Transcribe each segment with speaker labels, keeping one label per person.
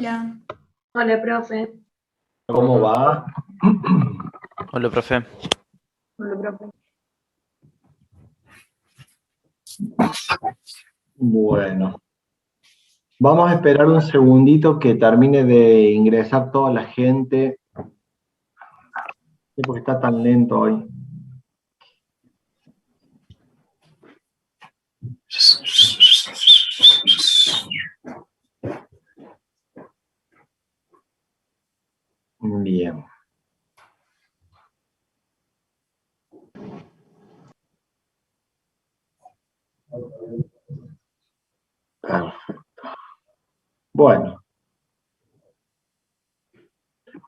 Speaker 1: Hola.
Speaker 2: Hola, profe.
Speaker 3: ¿Cómo va?
Speaker 4: Hola, profe.
Speaker 2: Hola, profe.
Speaker 3: Bueno, vamos a esperar un segundito que termine de ingresar toda la gente. Sí, porque está tan lento hoy. Bien. Perfecto. Bueno.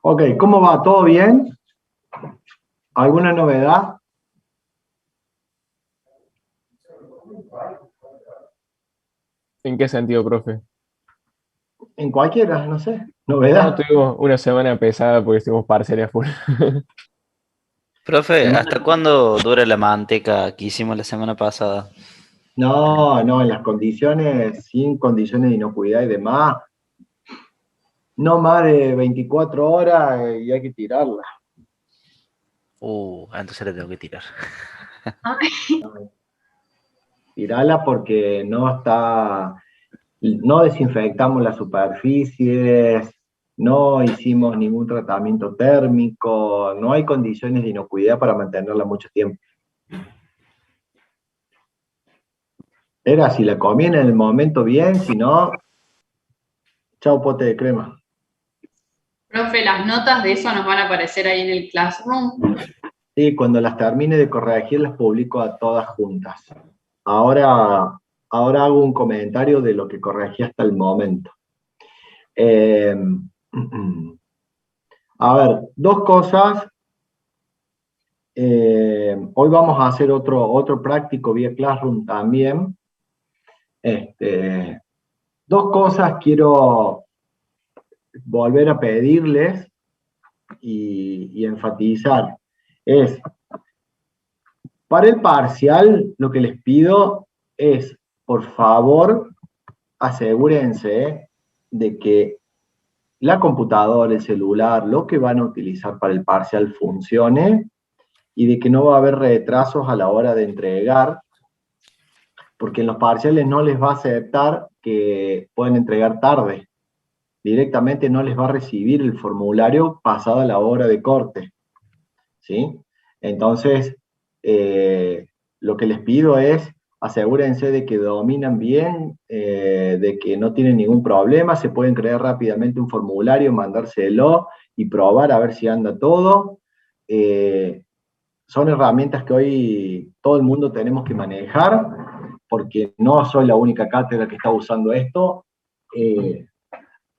Speaker 3: Ok, ¿cómo va? ¿Todo bien? ¿Alguna novedad?
Speaker 5: ¿En qué sentido, profe?
Speaker 3: En cualquiera, no sé.
Speaker 5: No,
Speaker 3: ¿Novedad?
Speaker 5: tuvimos una semana pesada porque estuvimos parciales full.
Speaker 4: Profe, ¿hasta
Speaker 3: Semana-
Speaker 4: cuándo dura la manteca que hicimos la semana pasada?
Speaker 3: No, en las condiciones, sin condiciones de inocuidad y demás, no más de 24 horas y hay que tirarla.
Speaker 4: Entonces le tengo que tirar.
Speaker 3: Tirarla porque no desinfectamos las superficies, no hicimos ningún tratamiento térmico, no hay condiciones de inocuidad para mantenerla mucho tiempo. Era si la comían en el momento bien, si no, chau pote de crema.
Speaker 1: Profe, las notas de eso nos van a aparecer ahí en el Classroom.
Speaker 3: Sí, cuando las termine de corregir las publico a todas juntas. Ahora hago un comentario de lo que corregí hasta el momento. Eh, a ver, dos cosas. Hoy vamos a hacer otro práctico vía Classroom también. Dos cosas quiero volver a pedirles y enfatizar. Es, para el parcial, lo que les pido es, por favor, asegúrense de que la computadora, el celular, lo que van a utilizar para el parcial funcione y de que no va a haber retrasos a la hora de entregar, porque en los parciales no les va a aceptar que pueden entregar tarde. Directamente no les va a recibir el formulario pasada la hora de corte. ¿Sí? Entonces, lo que les pido es asegúrense de que dominan bien, de que no tienen ningún problema, se pueden crear rápidamente un formulario, mandárselo y probar a ver si anda todo. Son herramientas que hoy todo el mundo tenemos que manejar, porque no soy la única cátedra que está usando esto,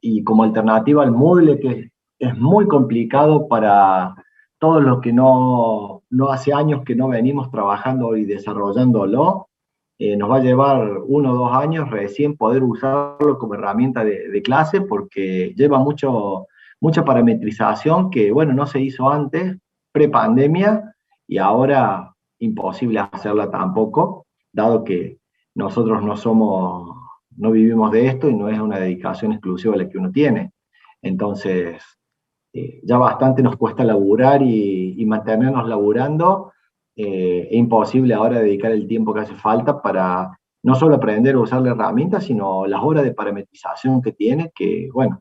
Speaker 3: y como alternativa al Moodle, que es muy complicado para todos los que no hace años que no venimos trabajando y desarrollándolo, nos va a llevar 1 o 2 años recién poder usarlo como herramienta de clase, porque lleva mucha parametrización que, bueno, no se hizo antes, pre-pandemia, y ahora imposible hacerla tampoco, dado que nosotros no vivimos de esto y no es una dedicación exclusiva la que uno tiene. Entonces, ya bastante nos cuesta laburar y mantenernos laburando, es imposible ahora dedicar el tiempo que hace falta para no solo aprender a usar la herramienta, sino las horas de parametrización que tiene, que, bueno,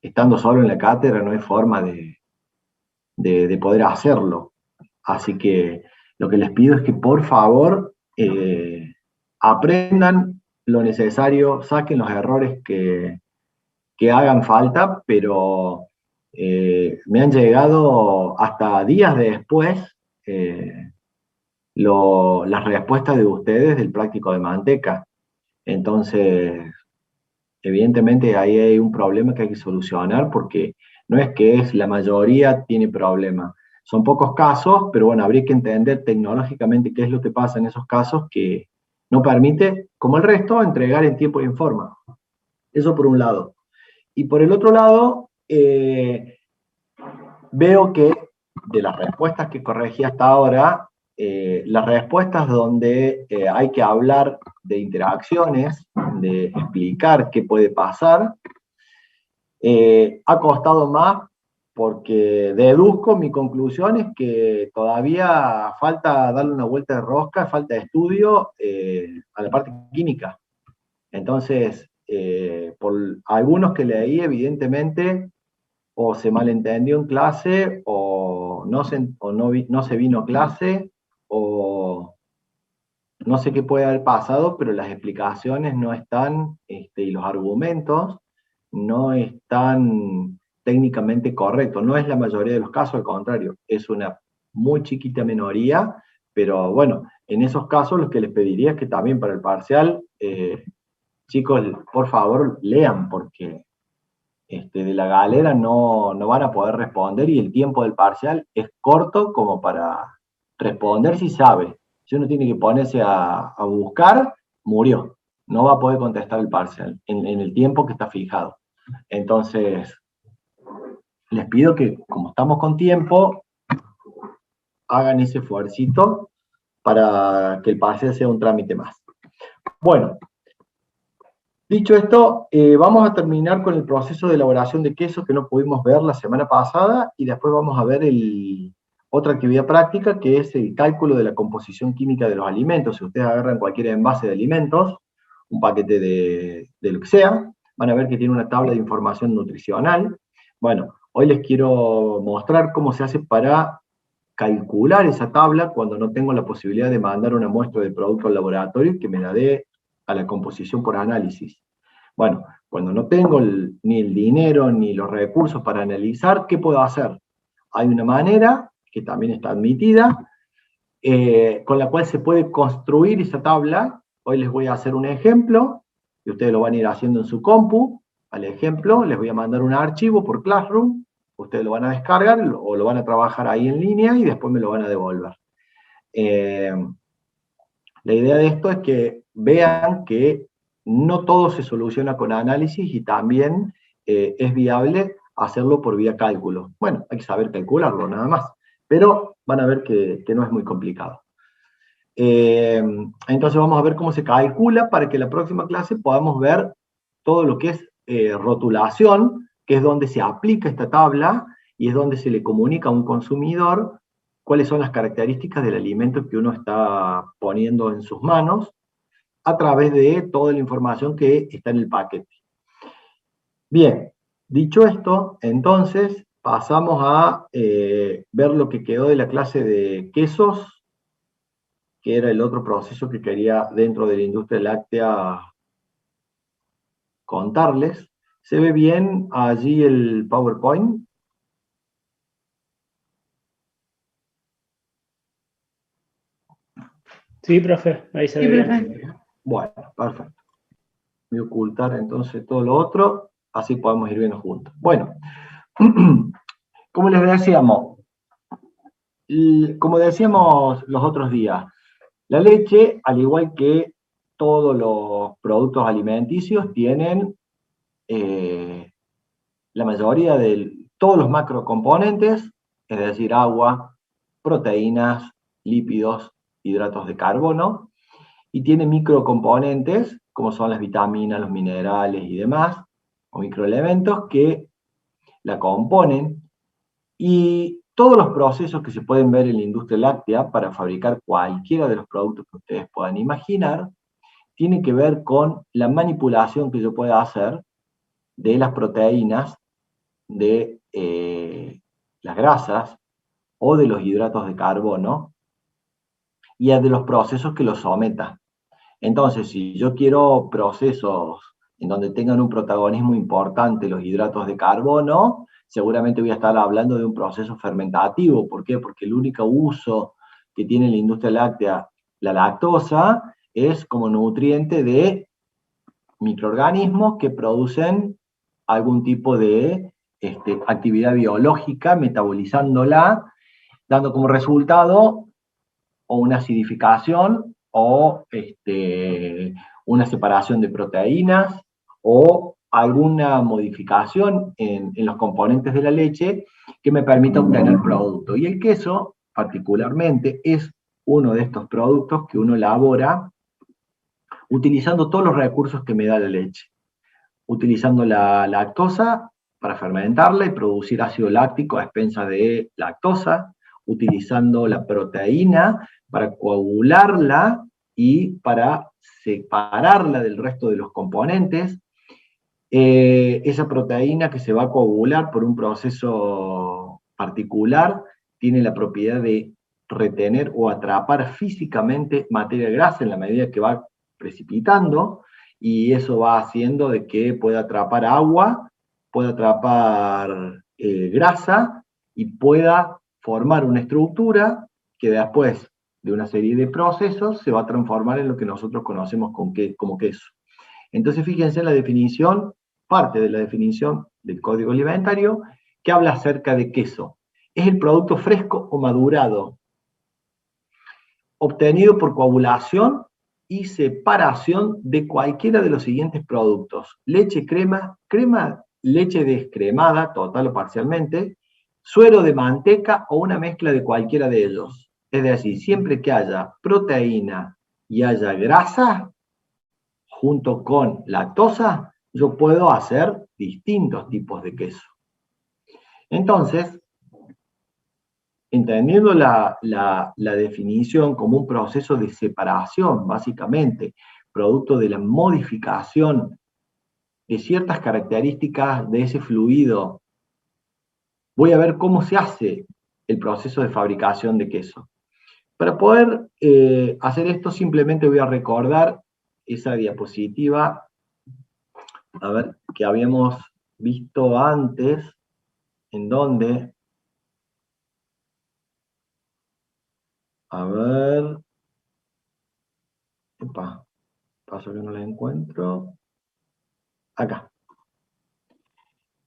Speaker 3: estando solo en la cátedra no hay forma de poder hacerlo. Así que lo que les pido es que por favor aprendan lo necesario, saquen los errores que hagan falta, pero me han llegado hasta días después eh, las respuestas de ustedes del práctico de manteca. Entonces, evidentemente ahí hay un problema que hay que solucionar, porque no es que es la mayoría tiene problema. Son pocos casos, pero bueno, habría que entender tecnológicamente qué es lo que pasa en esos casos que no permite, como el resto, entregar en tiempo y en forma. Eso por un lado. Y por el otro lado, veo que de las respuestas que corregí hasta ahora, las respuestas donde hay que hablar de interacciones, de explicar qué puede pasar, Ha costado más porque deduzco, mi conclusión es que todavía falta darle una vuelta de rosca, falta de estudio a la parte química. Entonces, por algunos que leí, evidentemente, o se malentendió en clase, o no se vino a clase, o no sé qué puede haber pasado, pero las explicaciones no están, y los argumentos no están técnicamente correctos. No es la mayoría de los casos, al contrario, es una muy chiquita minoría, pero bueno, en esos casos lo que les pediría es que también para el parcial, chicos, por favor, lean, porque de la galera no van a poder responder y el tiempo del parcial es corto como para responder si sabe. Si uno tiene que ponerse a buscar, murió. No va a poder contestar el parcial en el tiempo que está fijado. Entonces, les pido que, como estamos con tiempo, hagan ese esfuercito para que el parcial sea un trámite más. Bueno, dicho esto, vamos a terminar con el proceso de elaboración de quesos que no pudimos ver la semana pasada y después vamos a ver otra actividad práctica que es el cálculo de la composición química de los alimentos. Si ustedes agarran cualquier envase de alimentos, un paquete de lo que sea, van a ver que tiene una tabla de información nutricional. Bueno, hoy les quiero mostrar cómo se hace para calcular esa tabla cuando no tengo la posibilidad de mandar una muestra de producto al laboratorio y que me la dé a la composición por análisis. Bueno, cuando no tengo ni el dinero ni los recursos para analizar, ¿qué puedo hacer? Hay una manera, que también está admitida, con la cual se puede construir esa tabla. Hoy les voy a hacer un ejemplo, y ustedes lo van a ir haciendo en su compu. Al ejemplo, les voy a mandar un archivo por Classroom, ustedes lo van a descargar o lo van a trabajar ahí en línea y después me lo van a devolver. La idea de esto es que vean que no todo se soluciona con análisis y también es viable hacerlo por vía cálculo. Bueno, hay que saber calcularlo nada más, pero van a ver que no es muy complicado. Entonces vamos a ver cómo se calcula para que la próxima clase podamos ver todo lo que es rotulación, que es donde se aplica esta tabla y es donde se le comunica a un consumidor cuáles son las características del alimento que uno está poniendo en sus manos a través de toda la información que está en el paquete. Bien, dicho esto, entonces pasamos a ver lo que quedó de la clase de quesos, que era el otro proceso que quería dentro de la industria láctea contarles. ¿Se ve bien allí el PowerPoint?
Speaker 6: Sí, profe, ahí se ve bien.
Speaker 3: Bueno, perfecto. Voy a ocultar entonces todo lo otro, así podemos ir viendo juntos. Bueno, como les decíamos, como decíamos los otros días, la leche, al igual que todos los productos alimenticios, tienen la mayoría de todos los macrocomponentes, es decir, agua, proteínas, lípidos, hidratos de carbono, y tiene microcomponentes, como son las vitaminas, los minerales y demás, o microelementos que la componen, y todos los procesos que se pueden ver en la industria láctea para fabricar cualquiera de los productos que ustedes puedan imaginar, tienen que ver con la manipulación que yo pueda hacer de las proteínas, de las grasas o de los hidratos de carbono y de los procesos que los sometan. Entonces, si yo quiero procesos en donde tengan un protagonismo importante los hidratos de carbono, seguramente voy a estar hablando de un proceso fermentativo. ¿Por qué? Porque el único uso que tiene la industria láctea, la lactosa, es como nutriente de microorganismos que producen algún tipo de actividad biológica, metabolizándola, dando como resultado o una acidificación o una separación de proteínas o alguna modificación en los componentes de la leche que me permita obtener producto. Y el queso, particularmente, es uno de estos productos que uno elabora utilizando todos los recursos que me da la leche. Utilizando la lactosa para fermentarla y producir ácido láctico a expensas de lactosa, utilizando la proteína para coagularla y para separarla del resto de los componentes. Esa proteína que se va a coagular por un proceso particular tiene la propiedad de retener o atrapar físicamente materia grasa en la medida que va precipitando, y eso va haciendo de que pueda atrapar agua, pueda atrapar grasa y pueda formar una estructura que después de una serie de procesos se va a transformar en lo que nosotros conocemos como queso. Entonces fíjense en la definición, parte de la definición del Código Alimentario, que habla acerca de queso. Es el producto fresco o madurado, obtenido por coagulación y separación de cualquiera de los siguientes productos: leche, crema, leche descremada, total o parcialmente, suero de manteca o una mezcla de cualquiera de ellos. Es decir, siempre que haya proteína y haya grasa, junto con lactosa, yo puedo hacer distintos tipos de queso. Entonces, entendiendo la definición como un proceso de separación, básicamente, producto de la modificación de ciertas características de ese fluido, voy a ver cómo se hace el proceso de fabricación de queso. Para poder hacer esto, simplemente voy a recordar esa diapositiva, a ver, que habíamos visto antes, en donde, a ver, paso que no la encuentro, acá.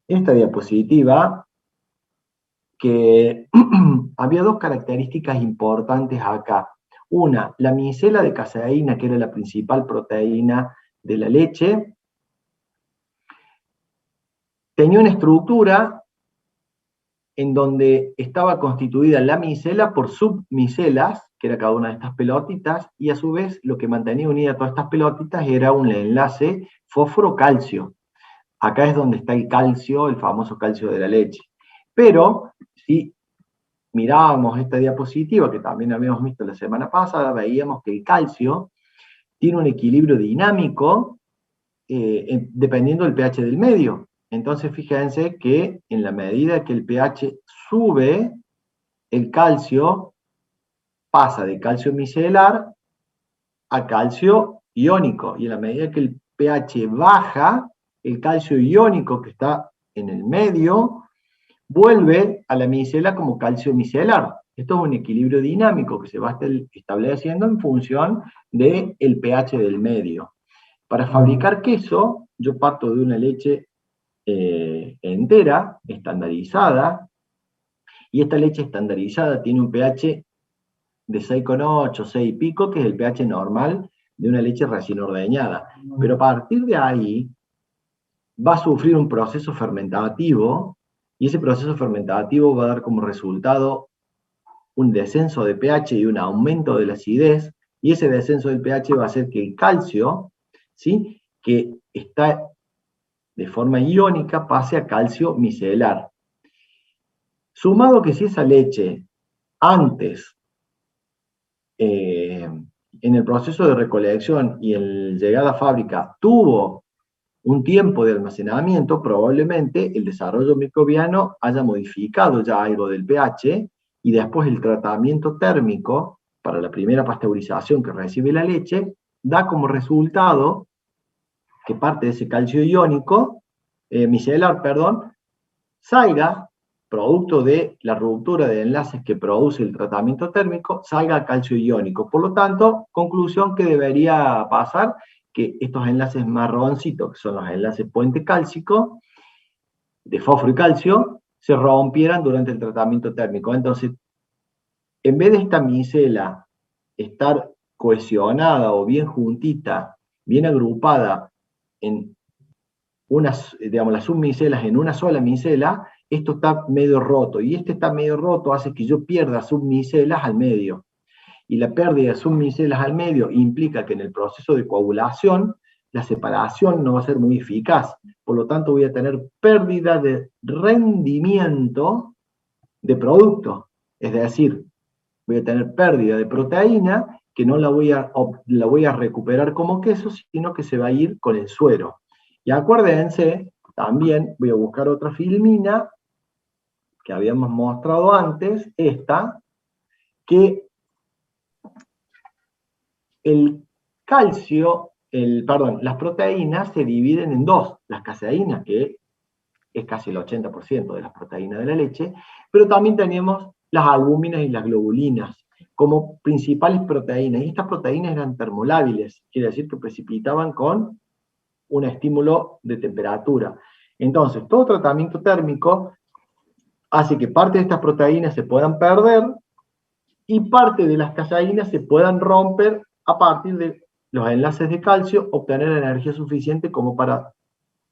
Speaker 3: Esta diapositiva, que había dos características importantes acá. Una, la micela de caseína, que era la principal proteína de la leche, tenía una estructura en donde estaba constituida la micela por submicelas, que era cada una de estas pelotitas, y a su vez lo que mantenía unida a todas estas pelotitas era un enlace fósforo-calcio. Acá es donde está el calcio, el famoso calcio de la leche. Pero, si mirábamos esta diapositiva, que también habíamos visto la semana pasada, veíamos que el calcio tiene un equilibrio dinámico dependiendo del pH del medio. Entonces, fíjense que en la medida que el pH sube, el calcio pasa de calcio micelar a calcio iónico, y en la medida que el pH baja, el calcio iónico que está en el medio vuelve a la micela como calcio micelar. Esto es un equilibrio dinámico que se va estableciendo en función del pH del medio. Para fabricar queso, yo parto de una leche entera, estandarizada, y esta leche estandarizada tiene un pH de 6,8, 6 y pico, que es el pH normal de una leche recién ordeñada. Pero a partir de ahí va a sufrir un proceso fermentativo, y ese proceso fermentativo va a dar como resultado un descenso de pH y un aumento de la acidez, y ese descenso del pH va a hacer que el calcio, ¿sí?, que está de forma iónica, pase a calcio micelar. Sumado que si esa leche antes, en el proceso de recolección y en llegada a fábrica, tuvo un tiempo de almacenamiento, probablemente el desarrollo microbiano haya modificado ya algo del pH, y después el tratamiento térmico para la primera pasteurización que recibe la leche da como resultado que parte de ese calcio iónico, micelar, salga, producto de la ruptura de enlaces que produce el tratamiento térmico, salga calcio iónico. Por lo tanto, conclusión que debería pasar, que estos enlaces marroncitos, que son los enlaces puente cálcico, de fósforo y calcio, se rompieran durante el tratamiento térmico. Entonces, en vez de esta micela estar cohesionada o bien juntita, bien agrupada en unas, digamos, las submicelas en una sola micela, esto está medio roto, y este está medio roto hace que yo pierda submicelas al medio. Y la pérdida de submicelas al medio implica que en el proceso de coagulación la separación no va a ser muy eficaz. Por lo tanto, voy a tener pérdida de rendimiento de producto. Es decir, voy a tener pérdida de proteína que no la voy a recuperar como queso, sino que se va a ir con el suero. Y acuérdense, también voy a buscar otra filmina que habíamos mostrado antes, esta, que el calcio, las proteínas se dividen en dos, las caseínas, que es casi el 80% de las proteínas de la leche, pero también tenemos las albúminas y las globulinas como principales proteínas, y estas proteínas eran termolábiles, quiere decir que precipitaban con un estímulo de temperatura. Entonces, todo tratamiento térmico hace que parte de estas proteínas se puedan perder y parte de las caseínas se puedan romper a partir de los enlaces de calcio, obtener energía suficiente como para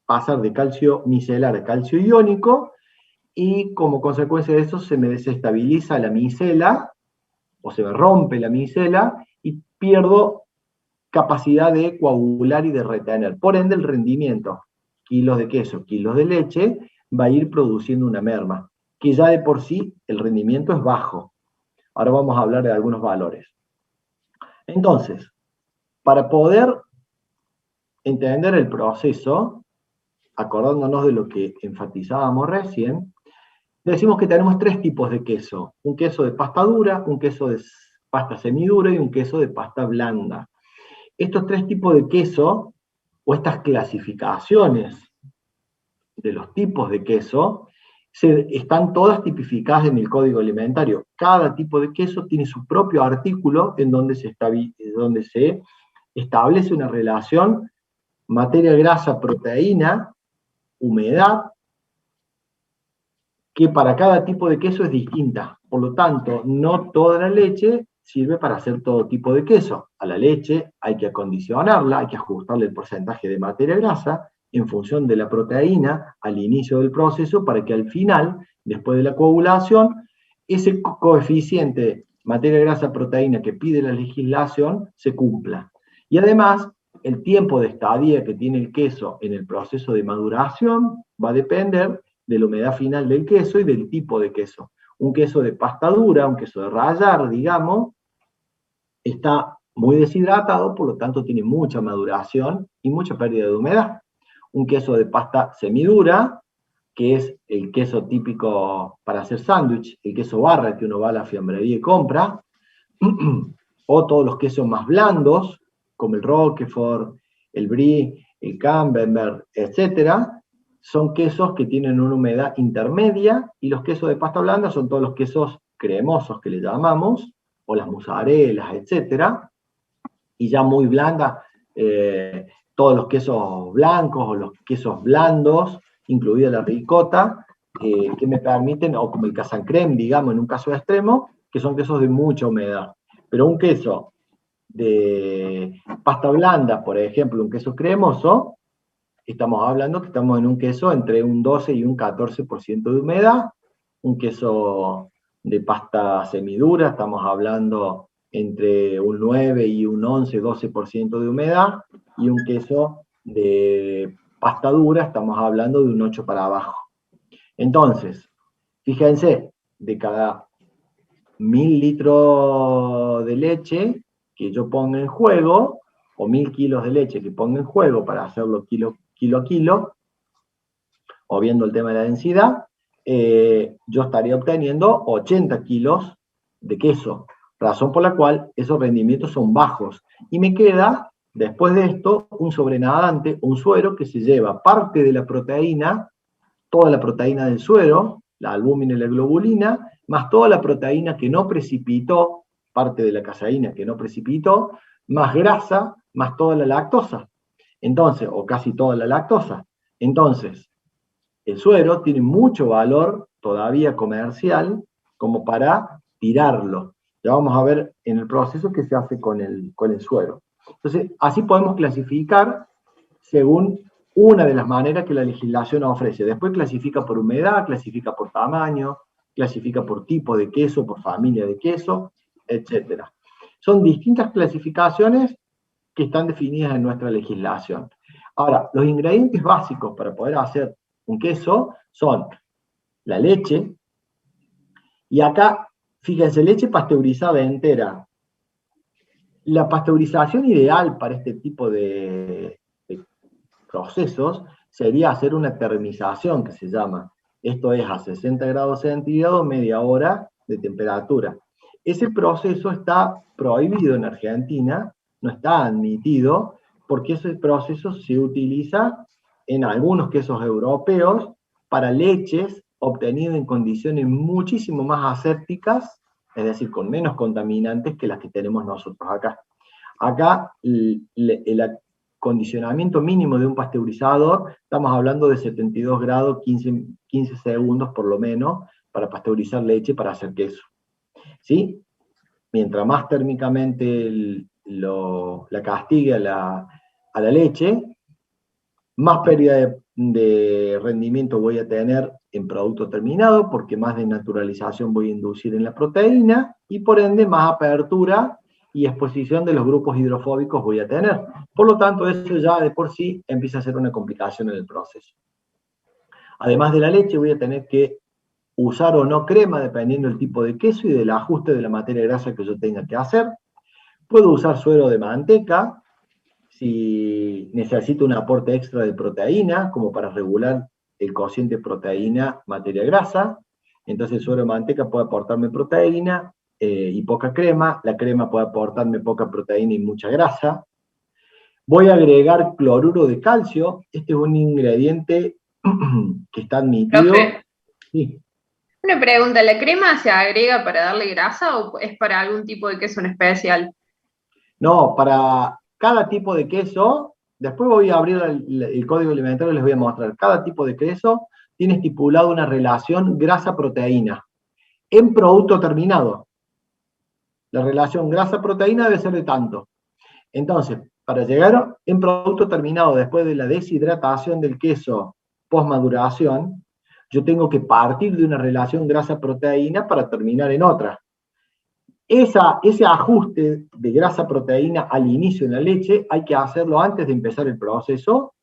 Speaker 3: pasar de calcio micelar a calcio iónico, y como consecuencia de eso se me desestabiliza la micela, o se me rompe la micela, y pierdo capacidad de coagular y de retener. Por ende, el rendimiento, kilos de queso, kilos de leche, va a ir produciendo una merma, que ya de por sí el rendimiento es bajo. Ahora vamos a hablar de algunos valores. Entonces, para poder entender el proceso, acordándonos de lo que enfatizábamos recién, decimos que tenemos tres tipos de queso. Un queso de pasta dura, un queso de pasta semidura y un queso de pasta blanda. Estos tres tipos de queso, o estas clasificaciones de los tipos de queso, están todas tipificadas en el Código Alimentario. Cada tipo de queso tiene su propio artículo en donde se establece una relación materia grasa, proteína, humedad, que para cada tipo de queso es distinta. Por lo tanto, no toda la leche sirve para hacer todo tipo de queso. A la leche hay que acondicionarla, hay que ajustarle el porcentaje de materia grasa en función de la proteína al inicio del proceso, para que al final, después de la coagulación, ese coeficiente materia grasa proteína que pide la legislación se cumpla. Y además, el tiempo de estadía que tiene el queso en el proceso de maduración va a depender de la humedad final del queso y del tipo de queso. Un queso de pasta dura, un queso de rallar, digamos, está muy deshidratado, por lo tanto tiene mucha maduración y mucha pérdida de humedad. Un queso de pasta semidura, que es el queso típico para hacer sándwich, el queso barra que uno va a la fiambrería y compra, o todos los quesos más blandos, como el Roquefort, el Brie, el Camembert, etc., son quesos que tienen una humedad intermedia, y los quesos de pasta blanda son todos los quesos cremosos que le llamamos, o las mozzarellas, etc., y ya muy blanda, todos los quesos blancos o los quesos blandos, incluida la ricota, que me permiten, o como el casan creme, digamos, en un caso extremo, que son quesos de mucha humedad. Pero un queso de pasta blanda, por ejemplo, un queso cremoso, estamos hablando que estamos en un queso entre un 12 y un 14% de humedad. Un queso de pasta semidura, estamos hablando entre un 9 y un 11, 12% de humedad, y un queso de pasta dura, estamos hablando de un 8 para abajo. Entonces, fíjense, de cada 1000 litros de leche que yo ponga en juego, o 1000 kilos de leche que ponga en juego para hacerlo kilo a kilo, o viendo el tema de la densidad, yo estaría obteniendo 80 kilos de queso, razón por la cual esos rendimientos son bajos. Y me queda, después de esto, un sobrenadante, un suero que se lleva parte de la proteína, toda la proteína del suero, la albúmina y la globulina, más toda la proteína que no precipitó, parte de la caseína que no precipitó, más grasa, más toda la lactosa. Entonces, o casi toda la lactosa. Entonces, el suero tiene mucho valor todavía comercial como para tirarlo. Ya vamos a ver en el proceso qué se hace con el suero. Entonces, así podemos clasificar según una de las maneras que la legislación ofrece. Después clasifica por humedad, clasifica por tamaño, clasifica por tipo de queso, por familia de queso, etc. Son distintas clasificaciones que están definidas en nuestra legislación. Ahora, los ingredientes básicos para poder hacer un queso son la leche, y acá, fíjense, leche pasteurizada entera. La pasteurización ideal para este tipo de procesos sería hacer una termización, que se llama. Esto es a 60 grados centígrados, media hora de temperatura. Ese proceso está prohibido en Argentina, no está admitido, porque ese proceso se utiliza en algunos quesos europeos para leches obtenidas en condiciones muchísimo más asépticas, es decir, con menos contaminantes que las que tenemos nosotros acá. Acá el acondicionamiento mínimo de un pasteurizador, estamos hablando de 72 grados, 15 segundos por lo menos, para pasteurizar leche para hacer queso. ¿Sí? Mientras más térmicamente la castigue a la leche, más pérdida de rendimiento voy a tener en producto terminado, porque más desnaturalización voy a inducir en la proteína, y por ende más apertura y exposición de los grupos hidrofóbicos voy a tener. Por lo tanto, eso ya de por sí empieza a ser una complicación en el proceso. Además de la leche, voy a tener que usar o no crema, dependiendo del tipo de queso y del ajuste de la materia grasa que yo tenga que hacer. Puedo usar suero de manteca, si necesito un aporte extra de proteína, como para regular el cociente proteína-materia grasa. Entonces el suero de manteca puede aportarme proteína y poca crema, la crema puede aportarme poca proteína y mucha grasa. Voy a agregar cloruro de calcio, este es un ingrediente que está admitido.
Speaker 1: Profe,
Speaker 3: Sí.
Speaker 1: una pregunta, ¿la crema se agrega para darle grasa o es para algún tipo de queso en especial?
Speaker 3: No, para cada tipo de queso, después voy a abrir el código alimentario y les voy a mostrar. Cada tipo de queso tiene estipulado una relación grasa-proteína en producto terminado. La relación grasa-proteína debe ser de tanto. Entonces, para llegar en producto terminado después de la deshidratación del queso post-maduración, yo tengo que partir de una relación grasa-proteína para terminar en otra. Ese ajuste de grasa-proteína al inicio en la leche hay que hacerlo antes de empezar el proceso,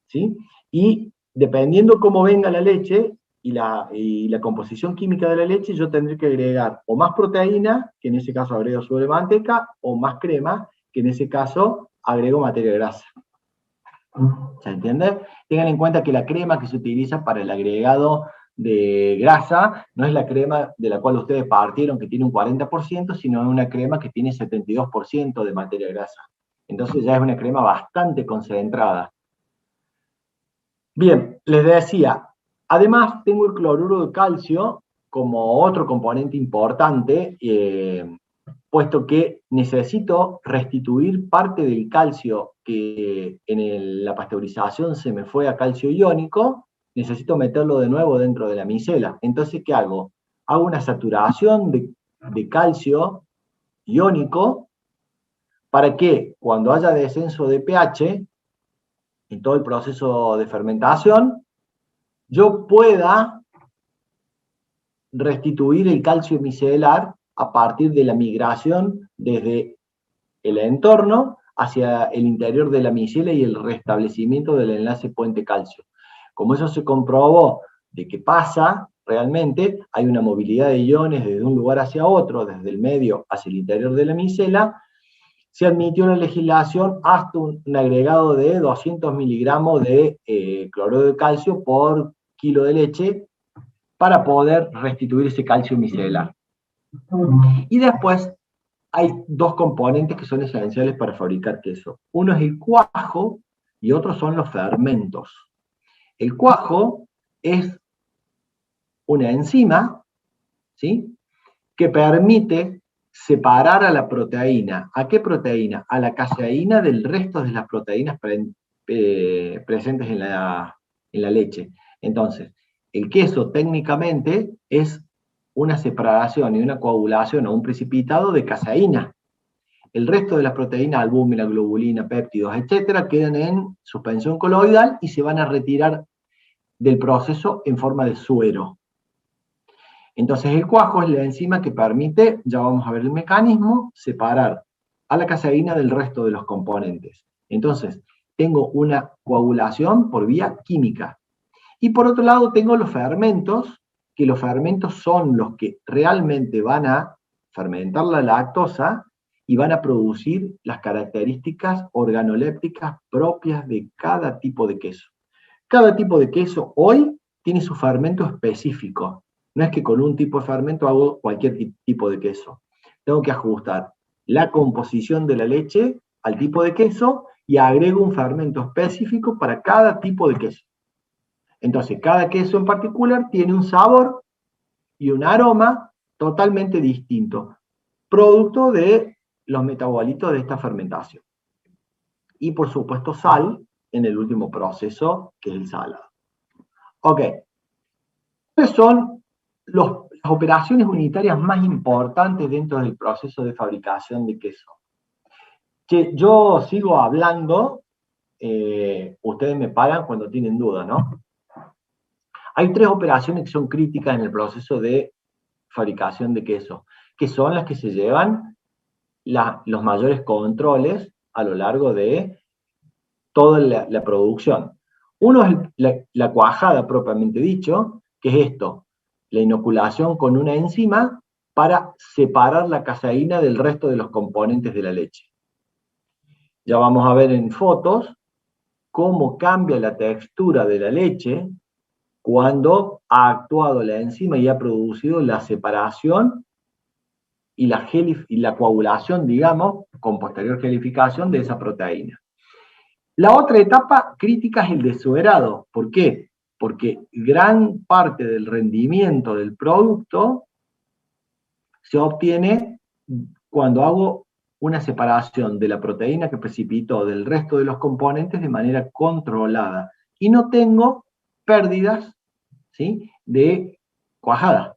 Speaker 3: ¿sí? Y dependiendo cómo venga la leche y la composición química de la leche, yo tendré que agregar o más proteína, que en ese caso agrego suero de manteca, o más crema, que en ese caso agrego materia grasa. ¿Se entiende? Tengan en cuenta que la crema que se utiliza para el agregado de grasa no es la crema de la cual ustedes partieron, que tiene un 40%, sino una crema que tiene 72% de materia grasa. Entonces ya es una crema bastante concentrada. Bien, les decía, además tengo el cloruro de calcio como otro componente importante, puesto que necesito restituir parte del calcio que en la pasteurización se me fue a calcio iónico, necesito meterlo de nuevo dentro de la micela. Entonces, ¿qué hago? Hago una saturación de calcio iónico para que cuando haya descenso de pH en todo el proceso de fermentación, yo pueda restituir el calcio micelar a partir de la migración desde el entorno hacia el interior de la micela y el restablecimiento del enlace puente calcio. Como eso se comprobó de que pasa realmente, hay una movilidad de iones desde un lugar hacia otro, desde el medio hacia el interior de la micela, se admitió en la legislación hasta un agregado de 200 miligramos de cloruro de calcio por kilo de leche para poder restituir ese calcio micelar. Y después hay dos componentes que son esenciales para fabricar queso. Uno es el cuajo y otro son los fermentos. El cuajo es una enzima, ¿sí?, que permite separar a la proteína. ¿A qué proteína? A la caseína del resto de las proteínas presentes en la leche. Entonces, el queso técnicamente es una separación y una coagulación o un precipitado de caseína. El resto de las proteínas, albúmina, globulina, péptidos, etcétera, quedan en suspensión coloidal y se van a retirar del proceso en forma de suero. Entonces el cuajo es la enzima que permite, ya vamos a ver el mecanismo, separar a la caseína del resto de los componentes. Entonces, tengo una coagulación por vía química. Y por otro lado tengo los fermentos, que los fermentos son los que realmente van a fermentar la lactosa y van a producir las características organolépticas propias de cada tipo de queso. Cada tipo de queso hoy tiene su fermento específico. No es que con un tipo de fermento hago cualquier tipo de queso. Tengo que ajustar la composición de la leche al tipo de queso y agrego un fermento específico para cada tipo de queso. Entonces, cada queso en particular tiene un sabor y un aroma totalmente distinto, producto de los metabolitos de esta fermentación. Y por supuesto sal en el último proceso, que es el salado. Ok. ¿Cuáles son las operaciones unitarias más importantes dentro del proceso de fabricación de queso? Que yo sigo hablando, ustedes me paran cuando tienen dudas, ¿no? Hay 3 operaciones que son críticas en el proceso de fabricación de queso, que son las que se llevan los mayores controles a lo largo de toda la producción. Uno es la cuajada propiamente dicho, que es esto, la inoculación con una enzima para separar la caseína del resto de los componentes de la leche. Ya vamos a ver en fotos cómo cambia la textura de la leche cuando ha actuado la enzima y ha producido la separación y la coagulación, digamos, con posterior gelificación de esa proteína. La otra etapa crítica es el desuerado. ¿Por qué? Porque gran parte del rendimiento del producto se obtiene cuando hago una separación de la proteína que precipitó del resto de los componentes de manera controlada. Y no tengo pérdidas, ¿sí?, de cuajada.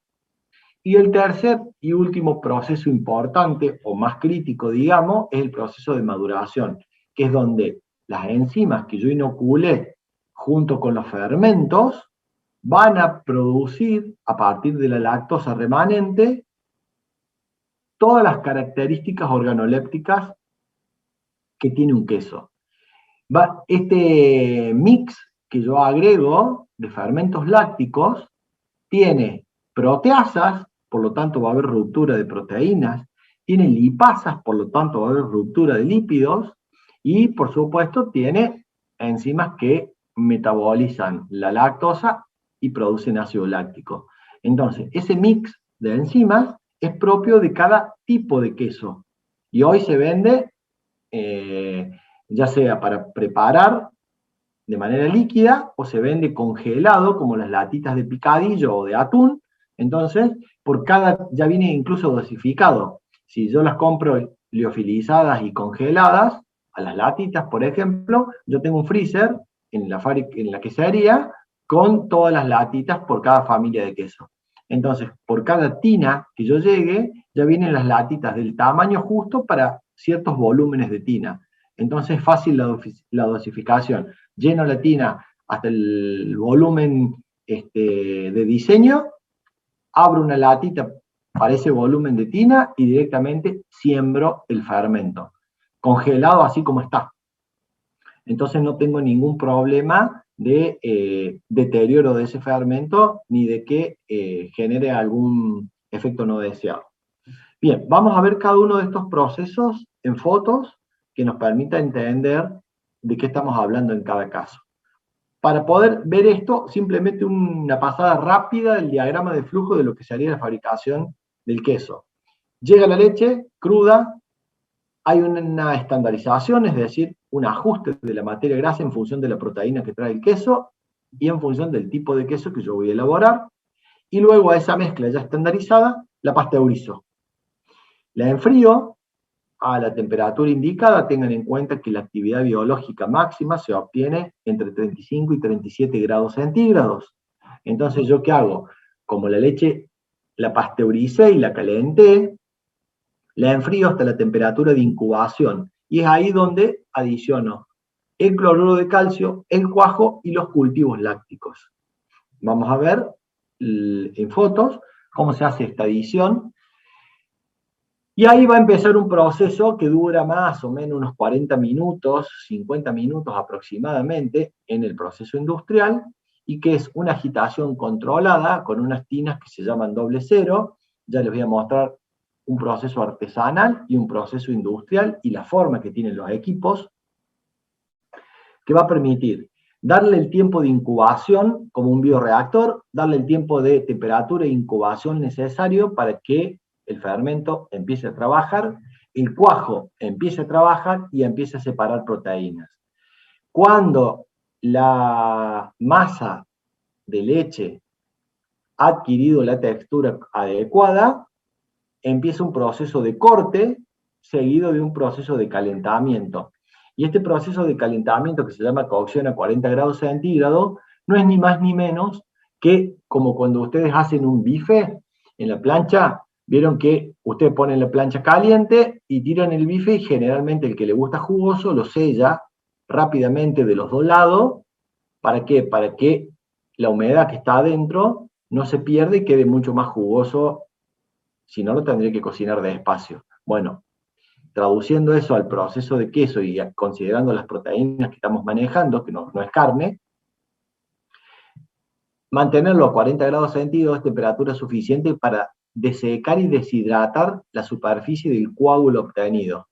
Speaker 3: Y el tercer y último proceso importante, o más crítico, digamos, es el proceso de maduración, que es donde las enzimas que yo inoculé junto con los fermentos van a producir, a partir de la lactosa remanente, todas las características organolépticas que tiene un queso. Este mix que yo agrego de fermentos lácticos tiene proteasas, por lo tanto va a haber ruptura de proteínas, tiene lipasas, por lo tanto va a haber ruptura de lípidos, y por supuesto tiene enzimas que metabolizan la lactosa y producen ácido láctico. Entonces, ese mix de enzimas es propio de cada tipo de queso. Y hoy se vende, ya sea para preparar de manera líquida, o se vende congelado, como las latitas de picadillo o de atún. Entonces, ya viene incluso dosificado. Si yo las compro liofilizadas y congeladas, a las latitas, por ejemplo, yo tengo un freezer en la quesería con todas las latitas por cada familia de queso. Entonces, por cada tina que yo llegue, ya vienen las latitas del tamaño justo para ciertos volúmenes de tina. Entonces es fácil la dosificación. Lleno la tina hasta el volumen de diseño, abro una latita para ese volumen de tina y directamente siembro el fermento, congelado así como está. Entonces no tengo ningún problema de deterioro de ese fermento, ni de que genere algún efecto no deseado. Bien, vamos a ver cada uno de estos procesos en fotos que nos permita entender de qué estamos hablando en cada caso. Para poder ver esto, simplemente una pasada rápida del diagrama de flujo de lo que sería la fabricación del queso. Llega la leche cruda, hay una estandarización, es decir, un ajuste de la materia grasa en función de la proteína que trae el queso y en función del tipo de queso que yo voy a elaborar, y luego a esa mezcla ya estandarizada la pasteurizo. La enfrío a la temperatura indicada. Tengan en cuenta que la actividad biológica máxima se obtiene entre 35 y 37 grados centígrados. Entonces, ¿yo qué hago? Como la leche la pasteuricé y la calenté, la enfrío hasta la temperatura de incubación, y es ahí donde adiciono el cloruro de calcio, el cuajo y los cultivos lácticos. Vamos a ver en fotos cómo se hace esta adición. Y ahí va a empezar un proceso que dura más o menos unos 40 minutos, 50 minutos aproximadamente en el proceso industrial, y que es una agitación controlada con unas tinas que se llaman doble cero. Ya les voy a mostrar un proceso artesanal y un proceso industrial y la forma que tienen los equipos, que va a permitir darle el tiempo de incubación como un bioreactor, darle el tiempo de temperatura e incubación necesario para que el fermento empiece a trabajar, el cuajo empiece a trabajar y empiece a separar proteínas. Cuando la masa de leche ha adquirido la textura adecuada, empieza un proceso de corte seguido de un proceso de calentamiento. Y este proceso de calentamiento, que se llama cocción a 40 grados centígrados, no es ni más ni menos que como cuando ustedes hacen un bife en la plancha. Vieron que ustedes ponen la plancha caliente y tiran el bife, y generalmente el que le gusta jugoso lo sella rápidamente de los dos lados. ¿Para qué? Para que la humedad que está adentro no se pierda y quede mucho más jugoso, si no lo tendría que cocinar despacio. Bueno, traduciendo eso al proceso de queso y considerando las proteínas que estamos manejando, que no es carne, mantenerlo a 40 grados centígrados es temperatura suficiente para desecar y deshidratar la superficie del coágulo obtenido.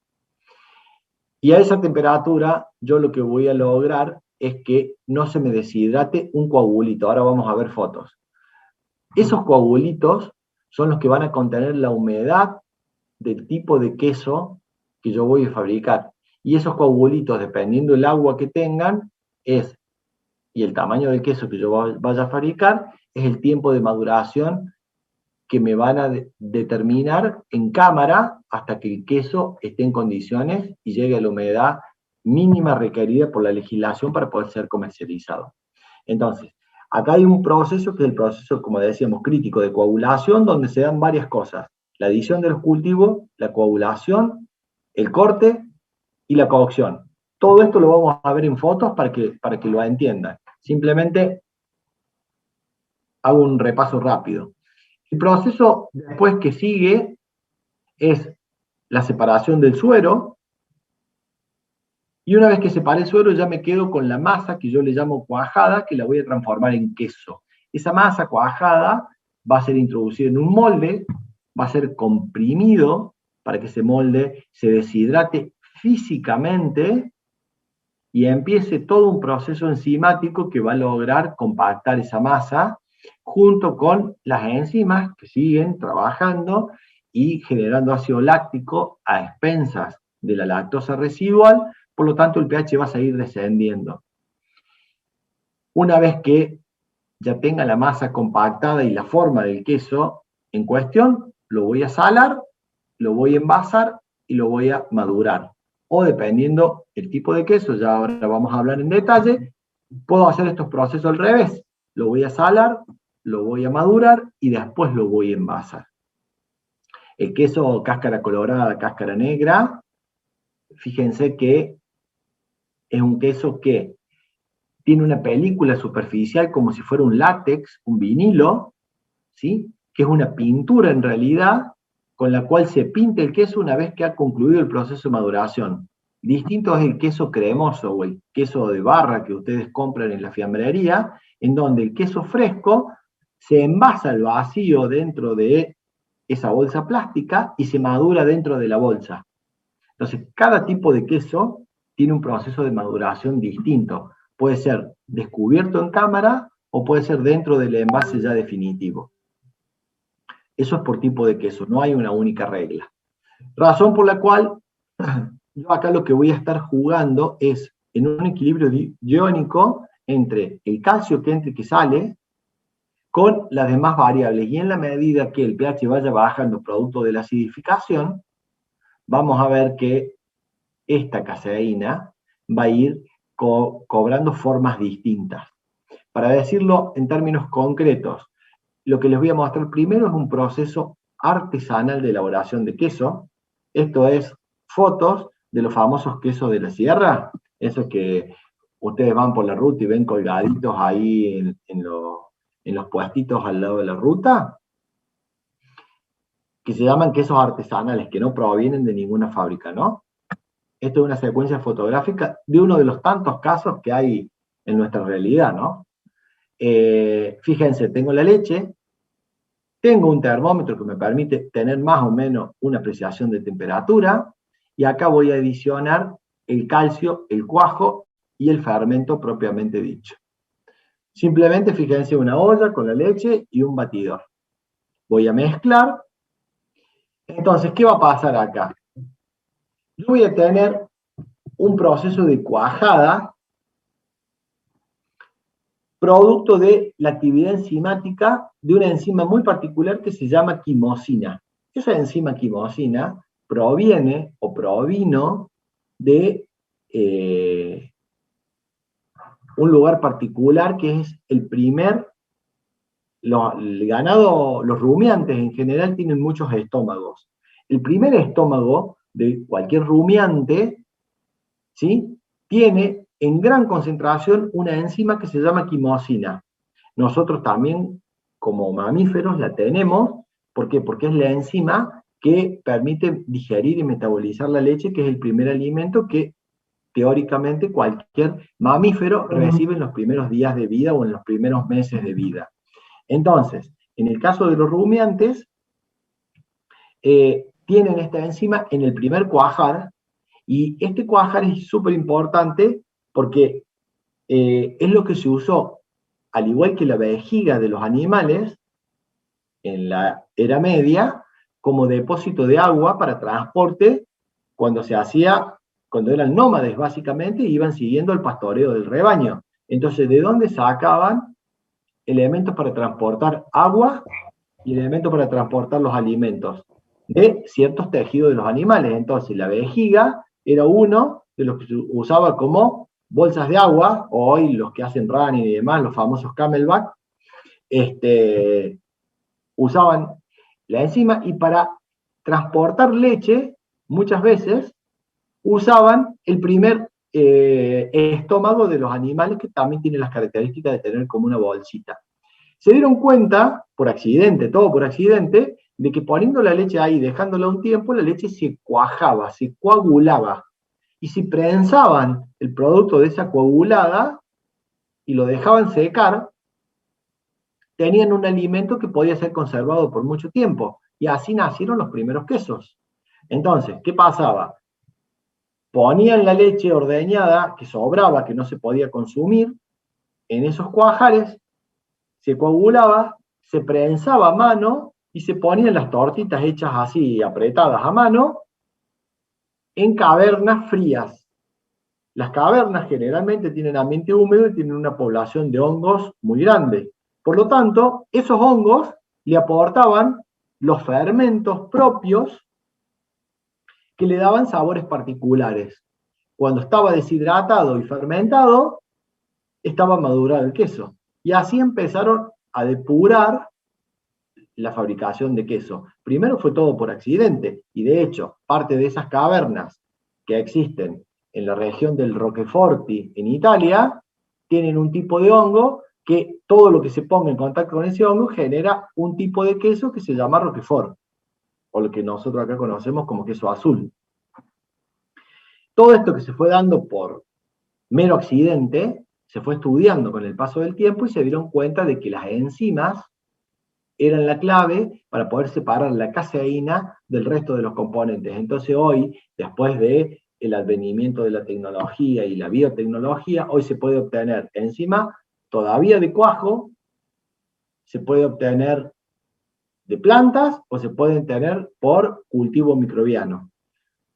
Speaker 3: Y a esa temperatura yo lo que voy a lograr es que no se me deshidrate un coagulito. Ahora vamos a ver fotos. Esos coagulitos son los que van a contener la humedad del tipo de queso que yo voy a fabricar. Y esos coagulitos, dependiendo del agua que tengan, y el tamaño del queso que yo vaya a fabricar, es el tiempo de maduración que me van a determinar en cámara hasta que el queso esté en condiciones y llegue a la humedad mínima requerida por la legislación para poder ser comercializado. Entonces, acá hay un proceso que es el proceso, como decíamos, crítico de coagulación, donde se dan varias cosas: la adición de los cultivos, la coagulación, el corte y la cocción. Todo esto lo vamos a ver en fotos para que lo entiendan. Simplemente hago un repaso rápido. El proceso después que sigue es la separación del suero, y una vez que separé el suero ya me quedo con la masa que yo le llamo cuajada, que la voy a transformar en queso. Esa masa cuajada va a ser introducida en un molde, va a ser comprimido para que ese molde se deshidrate físicamente y empiece todo un proceso enzimático que va a lograr compactar esa masa junto con las enzimas que siguen trabajando y generando ácido láctico a expensas de la lactosa residual. Por lo tanto, el pH va a seguir descendiendo. Una vez que ya tenga la masa compactada y la forma del queso en cuestión, lo voy a salar, lo voy a envasar y lo voy a madurar. O dependiendo el tipo de queso, ya ahora vamos a hablar en detalle, puedo hacer estos procesos al revés. Lo voy a salar, lo voy a madurar y después lo voy a envasar. El queso cáscara colorada, cáscara negra, fíjense que es un queso que tiene una película superficial como si fuera un látex, un vinilo, ¿sí? Que es una pintura en realidad con la cual se pinta el queso una vez que ha concluido el proceso de maduración. Distinto es el queso cremoso o el queso de barra que ustedes compran en la fiambrería, en donde el queso fresco se envasa al vacío dentro de esa bolsa plástica y se madura dentro de la bolsa. Entonces, cada tipo de queso tiene un proceso de maduración distinto. Puede ser descubierto en cámara o puede ser dentro del envase ya definitivo. Eso es por tipo de queso, no hay una única regla. Razón por la cual yo acá lo que voy a estar jugando es en un equilibrio iónico entre el calcio que entra y que sale con las demás variables. Y en la medida que el pH vaya bajando producto de la acidificación, vamos a ver que esta caseína va a ir cobrando formas distintas. Para decirlo en términos concretos, lo que les voy a mostrar primero es un proceso artesanal de elaboración de queso. Esto es fotos de los famosos quesos de la sierra, esos que ustedes van por la ruta y ven colgaditos ahí en los puestitos al lado de la ruta. que se llaman quesos artesanales, que no provienen de ninguna fábrica, ¿no? Esto es una secuencia fotográfica de uno de los tantos casos que hay en nuestra realidad, ¿no? Fíjense, tengo la leche, tengo un termómetro que me permite tener más o menos una apreciación de temperatura, y acá voy a adicionar el calcio, el cuajo y el fermento propiamente dicho. Simplemente fíjense una olla con la leche y un batidor. Voy a mezclar. Entonces, ¿qué va a pasar acá? Yo voy a tener un proceso de cuajada producto de la actividad enzimática de una enzima muy particular que se llama quimosina. Esa enzima quimosina proviene o provino de un lugar particular que es el primer, el ganado, los rumiantes en general tienen muchos estómagos. El primer estómago de cualquier rumiante, ¿sí?, tiene en gran concentración una enzima que se llama quimosina. Nosotros también, como mamíferos, la tenemos. ¿Por qué? Porque es la enzima que permite digerir y metabolizar la leche, que es el primer alimento que teóricamente cualquier mamífero recibe en los primeros días de vida o en los primeros meses de vida. Entonces, en el caso de los rumiantes, tienen esta enzima en el primer cuajar, y este cuajar es súper importante porque es lo que se usó, al igual que la vejiga de los animales, en la Era Media, como depósito de agua para transporte cuando se hacía, cuando eran nómades básicamente, iban siguiendo el pastoreo del rebaño. Entonces, ¿de dónde sacaban elementos para transportar agua y elementos para transportar los alimentos? De ciertos tejidos de los animales. Entonces, la vejiga era uno de los que se usaba como bolsas de agua, o hoy los que hacen running y demás, los famosos camelback, usaban la enzima, y para transportar leche, muchas veces, usaban el primer estómago de los animales, que también tiene las características de tener como una bolsita. Se dieron cuenta, por accidente, todo por accidente, de que poniendo la leche ahí, dejándola un tiempo, la leche se cuajaba, se coagulaba. Y si prensaban el producto de esa coagulada y lo dejaban secar, tenían un alimento que podía ser conservado por mucho tiempo. Y así nacieron los primeros quesos. Entonces, ¿qué pasaba? Ponían la leche ordeñada, que sobraba, que no se podía consumir, en esos cuajares, se coagulaba, se prensaba a mano, y se ponían las tortitas hechas así, apretadas a mano, en cavernas frías. Las cavernas generalmente tienen ambiente húmedo y tienen una población de hongos muy grande. Por lo tanto, esos hongos le aportaban los fermentos propios que le daban sabores particulares. Cuando estaba deshidratado y fermentado, estaba madurado el queso. Y así empezaron a depurar la fabricación de queso. Primero fue todo por accidente, y de hecho, parte de esas cavernas que existen en la región del Roqueforti, en Italia, tienen un tipo de hongo que todo lo que se ponga en contacto con ese hongo genera un tipo de queso que se llama Roquefort, o lo que nosotros acá conocemos como queso azul. Todo esto que se fue dando por mero accidente, se fue estudiando con el paso del tiempo, y se dieron cuenta de que las enzimas eran la clave para poder separar la caseína del resto de los componentes. Entonces hoy, después del advenimiento de la tecnología y la biotecnología, hoy se puede obtener enzima todavía de cuajo, se puede obtener de plantas, o se pueden tener por cultivo microbiano.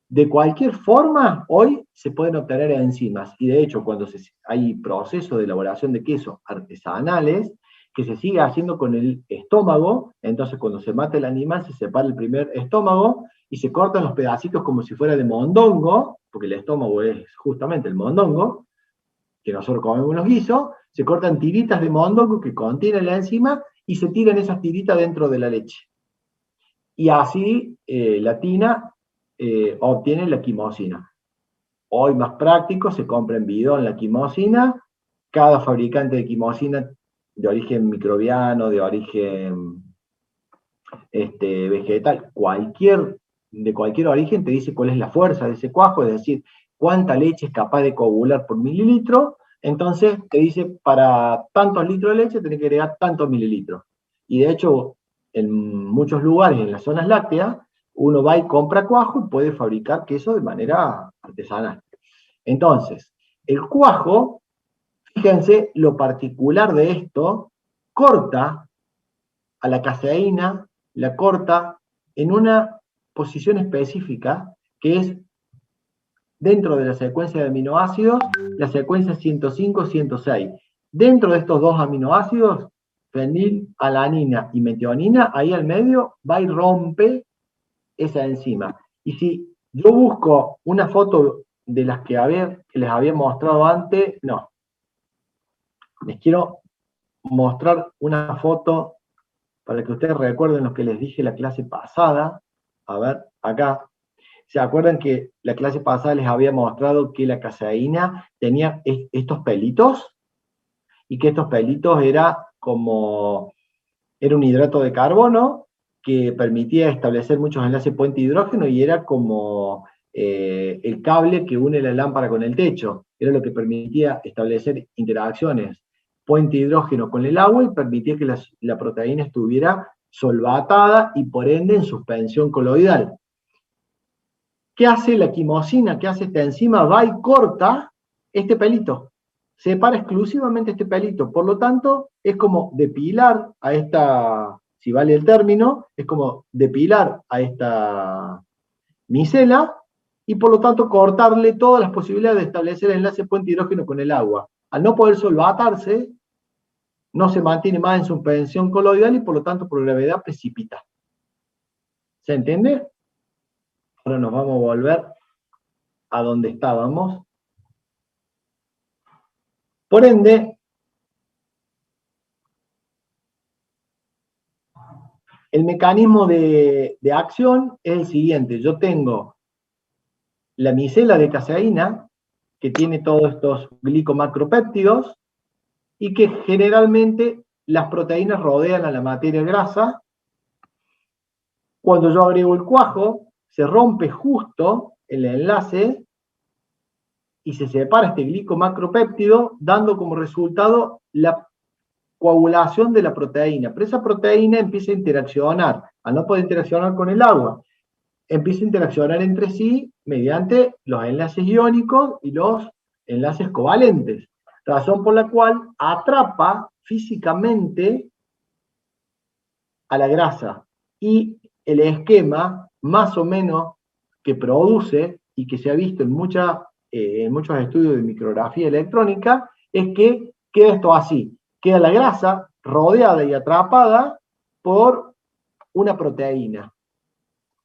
Speaker 3: De cualquier forma, hoy se pueden obtener enzimas, y de hecho cuando hay procesos de elaboración de quesos artesanales, que se sigue haciendo con el estómago. Entonces cuando se mata el animal, se separa el primer estómago, y se cortan los pedacitos como si fuera de mondongo, porque el estómago es justamente el mondongo, que nosotros comemos los guisos. Se cortan tiritas de mondongo que contienen la enzima, y se tiran esas tiritas dentro de la leche. Y así la tina obtiene la quimosina. Hoy más práctico, se compra en bidón la quimosina. Cada fabricante de quimosina de origen microbiano, de origen vegetal, de cualquier origen, te dice cuál es la fuerza de ese cuajo, es decir, cuánta leche es capaz de coagular por mililitro. Entonces te dice, para tantos litros de leche tenés que agregar tantos mililitros. Y de hecho, en muchos lugares, en las zonas lácteas, uno va y compra cuajo y puede fabricar queso de manera artesanal. Entonces, el cuajo, fíjense lo particular de esto, corta a la caseína, la corta en una posición específica, que es dentro de la secuencia de aminoácidos, la secuencia 105-106. Dentro de estos dos aminoácidos, fenilalanina y metionina, ahí al medio va y rompe esa enzima. Y si yo busco una foto de las que les había mostrado antes, no. Les quiero mostrar una foto para que ustedes recuerden lo que les dije la clase pasada. A ver, acá. ¿Se acuerdan que la clase pasada les había mostrado que la caseína tenía estos pelitos? Y que estos pelitos era un hidrato de carbono que permitía establecer muchos enlaces puente hidrógeno y era como el cable que une la lámpara con el techo. Era lo que permitía establecer interacciones puente hidrógeno con el agua y permitía que la proteína estuviera solvatada y por ende en suspensión coloidal. ¿Qué hace la quimosina? ¿Qué hace esta enzima? Va y corta este pelito. Separa exclusivamente este pelito. Por lo tanto, es como depilar a esta, si vale el término, es como depilar a esta micela y por lo tanto cortarle todas las posibilidades de establecer enlace puente hidrógeno con el agua. Al no poder solvatarse, no se mantiene más en suspensión coloidal y por lo tanto por gravedad precipita. ¿Se entiende? Ahora nos vamos a volver a donde estábamos. Por ende, el mecanismo de acción es el siguiente. Yo tengo la micela de caseína, que tiene todos estos glicomacropéptidos, y que generalmente las proteínas rodean a la materia grasa. Cuando yo agrego el cuajo, se rompe justo el enlace y se separa este glicomacropéptido, dando como resultado la coagulación de la proteína. Pero esa proteína empieza a interaccionar, al no poder interaccionar con el agua, empieza a interaccionar entre sí mediante los enlaces iónicos y los enlaces covalentes, razón por la cual atrapa físicamente a la grasa. Y el esquema, más o menos, que produce y que se ha visto en muchos estudios de micrografía electrónica, es que queda esto así. Queda la grasa rodeada y atrapada por una proteína.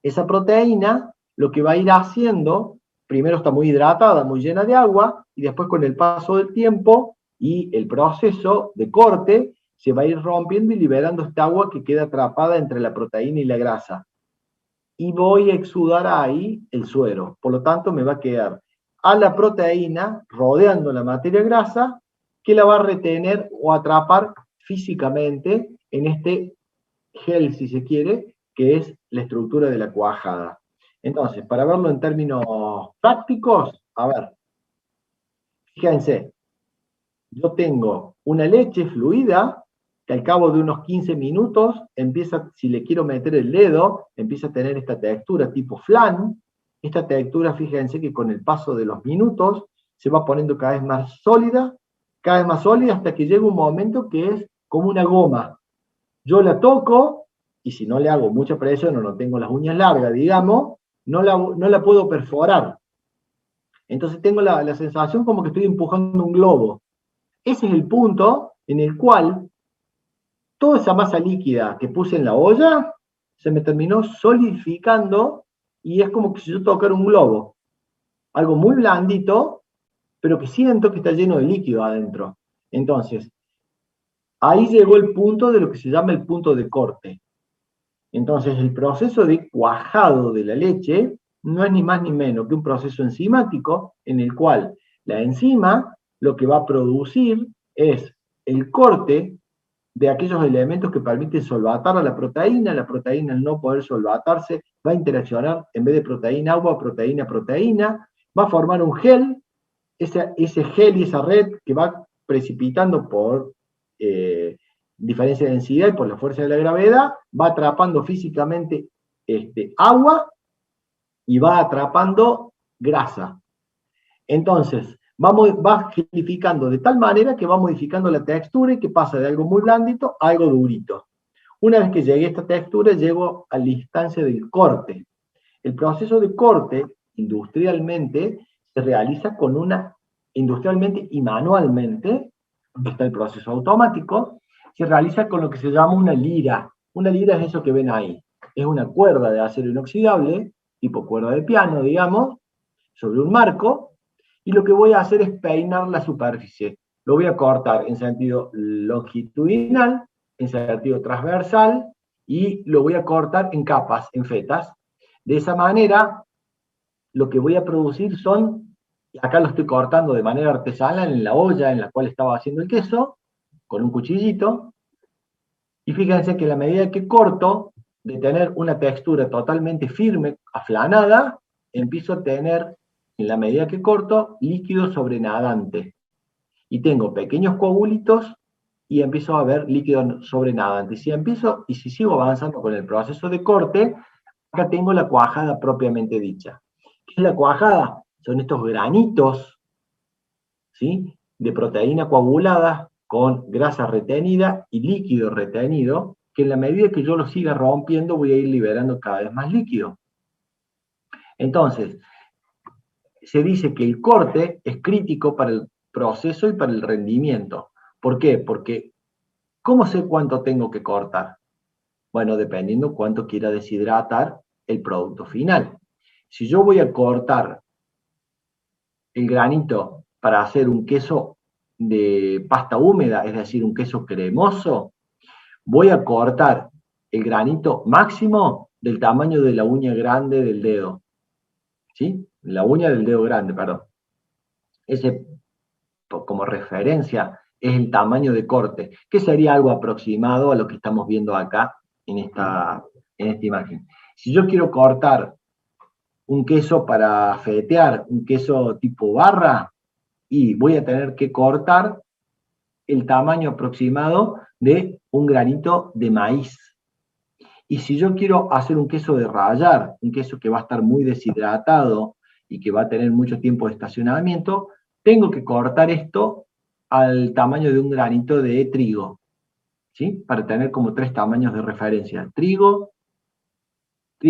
Speaker 3: Esa proteína lo que va a ir haciendo, primero está muy hidratada, muy llena de agua, y después con el paso del tiempo y el proceso de corte, se va a ir rompiendo y liberando esta agua que queda atrapada entre la proteína y la grasa. Y voy a exudar ahí el suero. Por lo tanto, me va a quedar a la proteína rodeando la materia grasa, que la va a retener o atrapar físicamente en este gel, si se quiere, que es la estructura de la cuajada. Entonces, para verlo en términos prácticos, a ver, fíjense, yo tengo una leche fluida que al cabo de unos 15 minutos empieza, si le quiero meter el dedo, empieza a tener esta textura tipo flan. Esta textura, fíjense que con el paso de los minutos se va poniendo cada vez más sólida, hasta que llega un momento que es como una goma. Yo la toco, y si no le hago mucha presión o no tengo las uñas largas, digamos, no la puedo perforar. Entonces tengo la sensación como que estoy empujando un globo. Ese es el punto en el cual toda esa masa líquida que puse en la olla se me terminó solidificando y es como que si yo tocara un globo. Algo muy blandito, pero que siento que está lleno de líquido adentro. Entonces, ahí llegó el punto de lo que se llama el punto de corte. Entonces, el proceso de cuajado de la leche no es ni más ni menos que un proceso enzimático en el cual la enzima lo que va a producir es el corte de aquellos elementos que permiten solvatar a la proteína al no poder solvatarse va a interaccionar, en vez de proteína-agua, proteína-proteína, va a formar un gel, ese gel y esa red que va precipitando por diferencia de densidad y por la fuerza de la gravedad, va atrapando físicamente agua y va atrapando grasa. Entonces, va gelificando de tal manera que va modificando la textura y que pasa de algo muy blandito a algo durito. Una vez que llegue a esta textura, llego a la instancia del corte. El proceso de corte, industrialmente, se realiza industrialmente y manualmente, está el proceso automático, se realiza con lo que se llama una lira. Una lira es eso que ven ahí. Es una cuerda de acero inoxidable, tipo cuerda de piano, digamos, sobre un marco, y lo que voy a hacer es peinar la superficie. Lo voy a cortar en sentido longitudinal, en sentido transversal, y lo voy a cortar en capas, en fetas. De esa manera, lo que voy a producir son, acá lo estoy cortando de manera artesanal en la olla en la cual estaba haciendo el queso, con un cuchillito, y fíjense que a la medida que corto, de tener una textura totalmente firme, aflanada, empiezo a tener, en la medida que corto, líquido sobrenadante. Y tengo pequeños coagulitos y empiezo a ver líquido sobrenadante. Y si sigo avanzando con el proceso de corte, acá tengo la cuajada propiamente dicha. ¿Qué es la cuajada? Son estos granitos, ¿sí?, de proteína coagulada con grasa retenida y líquido retenido, que en la medida que yo lo siga rompiendo voy a ir liberando cada vez más líquido. Entonces, se dice que el corte es crítico para el proceso y para el rendimiento. ¿Por qué? Porque, ¿cómo sé cuánto tengo que cortar? Bueno, dependiendo cuánto quiera deshidratar el producto final. Si yo voy a cortar el granito para hacer un queso de pasta húmeda, es decir, un queso cremoso, voy a cortar el granito máximo del tamaño de la uña grande del dedo. ¿Sí? La uña del dedo grande, perdón. Ese, como referencia, es el tamaño de corte, que sería algo aproximado a lo que estamos viendo acá en esta imagen. Si yo quiero cortar un queso para fetear, un queso tipo barra, y voy a tener que cortar el tamaño aproximado de un granito de maíz. Y si yo quiero hacer un queso de rallar, un queso que va a estar muy deshidratado y que va a tener mucho tiempo de estacionamiento, tengo que cortar esto al tamaño de un granito de trigo, ¿sí? Para tener como 3 tamaños de referencia: trigo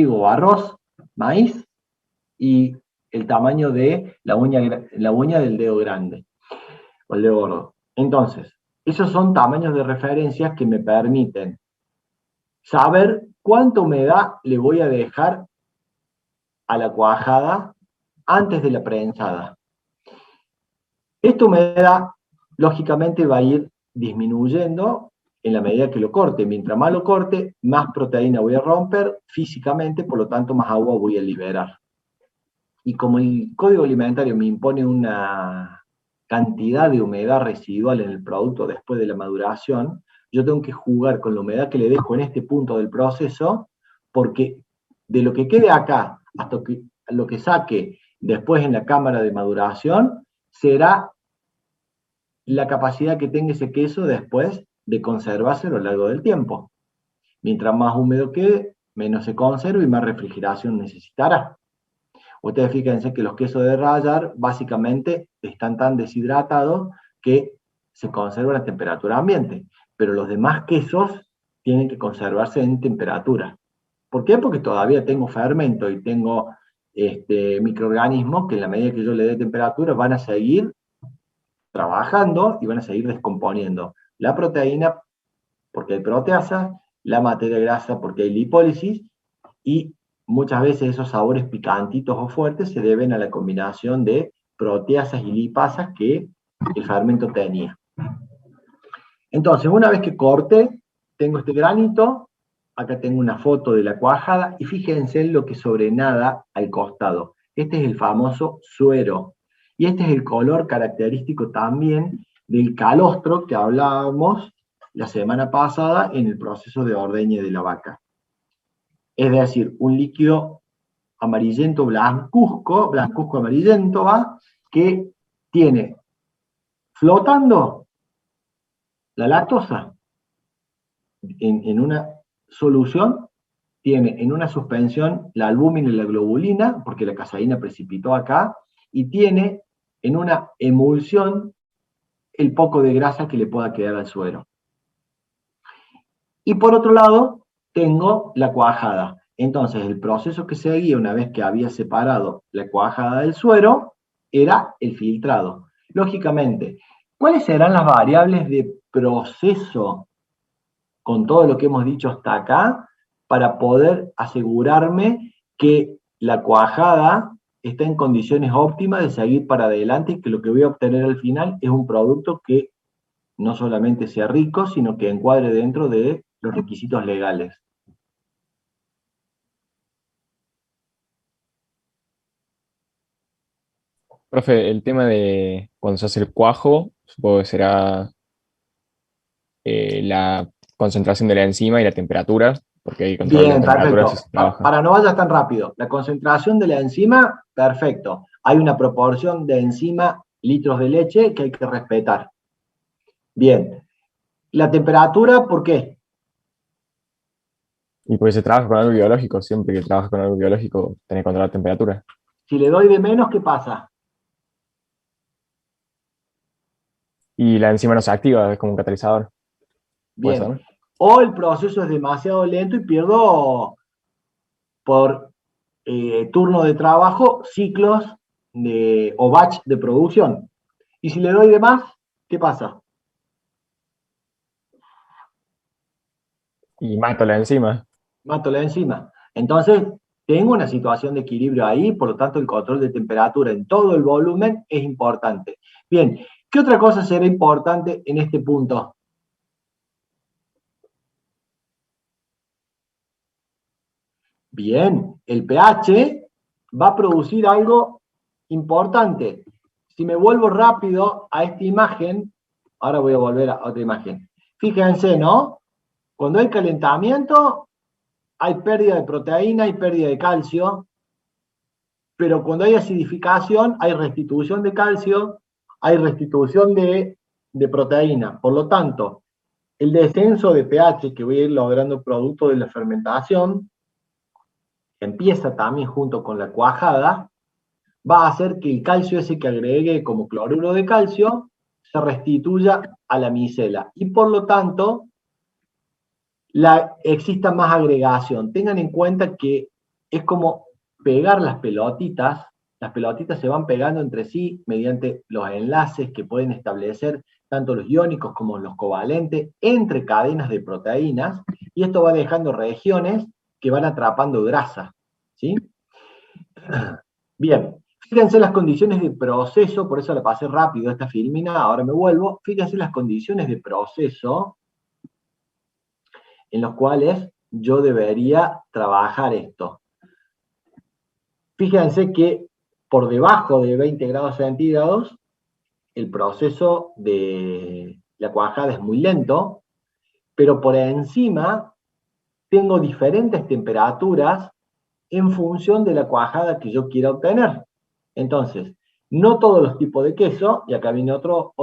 Speaker 3: o arroz, maíz, y el tamaño de la uña del dedo grande, o el dedo gordo. Entonces, esos son tamaños de referencias que me permiten saber cuánta humedad le voy a dejar a la cuajada antes de la prensada. Esta humedad, lógicamente, va a ir disminuyendo en la medida que lo corte. Mientras más lo corte, más proteína voy a romper físicamente, por lo tanto, más agua voy a liberar. Y como el código alimentario me impone una cantidad de humedad residual en el producto después de la maduración, yo tengo que jugar con la humedad que le dejo en este punto del proceso, porque de lo que quede acá hasta lo que saque después en la cámara de maduración, será la capacidad que tenga ese queso después de conservarse a lo largo del tiempo. Mientras más húmedo quede, menos se conserva y más refrigeración necesitará. Ustedes fíjense que los quesos de rallar básicamente están tan deshidratados que se conservan a temperatura ambiente, pero los demás quesos tienen que conservarse en temperatura. ¿Por qué? Porque todavía tengo fermento y tengo microorganismos que en la medida que yo le dé temperatura van a seguir trabajando y van a seguir descomponiendo la proteína porque hay proteasa, la materia grasa porque hay lipólisis, y muchas veces esos sabores picantitos o fuertes se deben a la combinación de proteasas y lipasas que el fermento tenía. Entonces, una vez que corté, tengo este granito, acá tengo una foto de la cuajada, y fíjense en lo que sobrenada al costado. Este es el famoso suero, y este es el color característico también del calostro que hablábamos la semana pasada en el proceso de ordeñe de la vaca. Es decir, un líquido amarillento blancuzco amarillento, ¿va? Que tiene flotando la lactosa en una solución, tiene en una suspensión la albúmina y la globulina, porque la caseína precipitó acá, y tiene en una emulsión el poco de grasa que le pueda quedar al suero. Y por otro lado, tengo la cuajada. Entonces, el proceso que seguía una vez que había separado la cuajada del suero era el filtrado. Lógicamente, ¿cuáles serán las variables de proceso con todo lo que hemos dicho hasta acá para poder asegurarme que la cuajada está en condiciones óptimas de seguir para adelante y que lo que voy a obtener al final es un producto que no solamente sea rico, sino que encuadre dentro de los requisitos legales?
Speaker 5: Profe, el tema de cuando se hace el cuajo, supongo que será la concentración de la enzima y la temperatura, porque hay control de
Speaker 3: Bien,
Speaker 5: temperatura
Speaker 3: perfecto.
Speaker 5: si se trabaja.
Speaker 3: Para no vayas tan rápido, la concentración de la enzima, perfecto. Hay una proporción de enzima litros de leche que hay que respetar. Bien. La temperatura, ¿por qué?
Speaker 5: Y porque se trabaja con algo biológico, siempre que trabajas con algo biológico, tenés que controlar la temperatura.
Speaker 3: Si le doy de menos, ¿qué pasa?
Speaker 5: Y la enzima no se activa, es como un catalizador. ¿Puede
Speaker 3: Bien.
Speaker 5: ser?
Speaker 3: O el proceso es demasiado lento y pierdo por turno de trabajo ciclos o batch de producción. Y si le doy de más, ¿qué pasa?
Speaker 5: Y mato la enzima.
Speaker 3: Mato la enzima. Entonces, tengo una situación de equilibrio ahí, por lo tanto, el control de temperatura en todo el volumen es importante. Bien, ¿qué otra cosa será importante en este punto? Bien, el pH va a producir algo importante. Si me vuelvo rápido a esta imagen, ahora voy a volver a otra imagen. Fíjense, ¿no? Cuando hay calentamiento, hay pérdida de proteína, hay pérdida de calcio, pero cuando hay acidificación, hay restitución de calcio, hay restitución de proteína. Por lo tanto, el descenso de pH que voy a ir logrando producto de la fermentación, que empieza también junto con la cuajada, va a hacer que el calcio ese que agregue como cloruro de calcio se restituya a la micela. Y por lo tanto, exista más agregación. Tengan en cuenta que es como pegar las pelotitas se van pegando entre sí mediante los enlaces que pueden establecer tanto los iónicos como los covalentes entre cadenas de proteínas, y esto va dejando regiones que van atrapando grasa, ¿sí? Bien, fíjense las condiciones de proceso, por eso la pasé rápido esta filmina, ahora me vuelvo, fíjense las condiciones de proceso en los cuales yo debería trabajar esto. Fíjense que por debajo de 20 grados centígrados, el proceso de la cuajada es muy lento, pero por encima tengo diferentes temperaturas en función de la cuajada que yo quiera obtener. Entonces, no todos los tipos de queso, y acá viene otro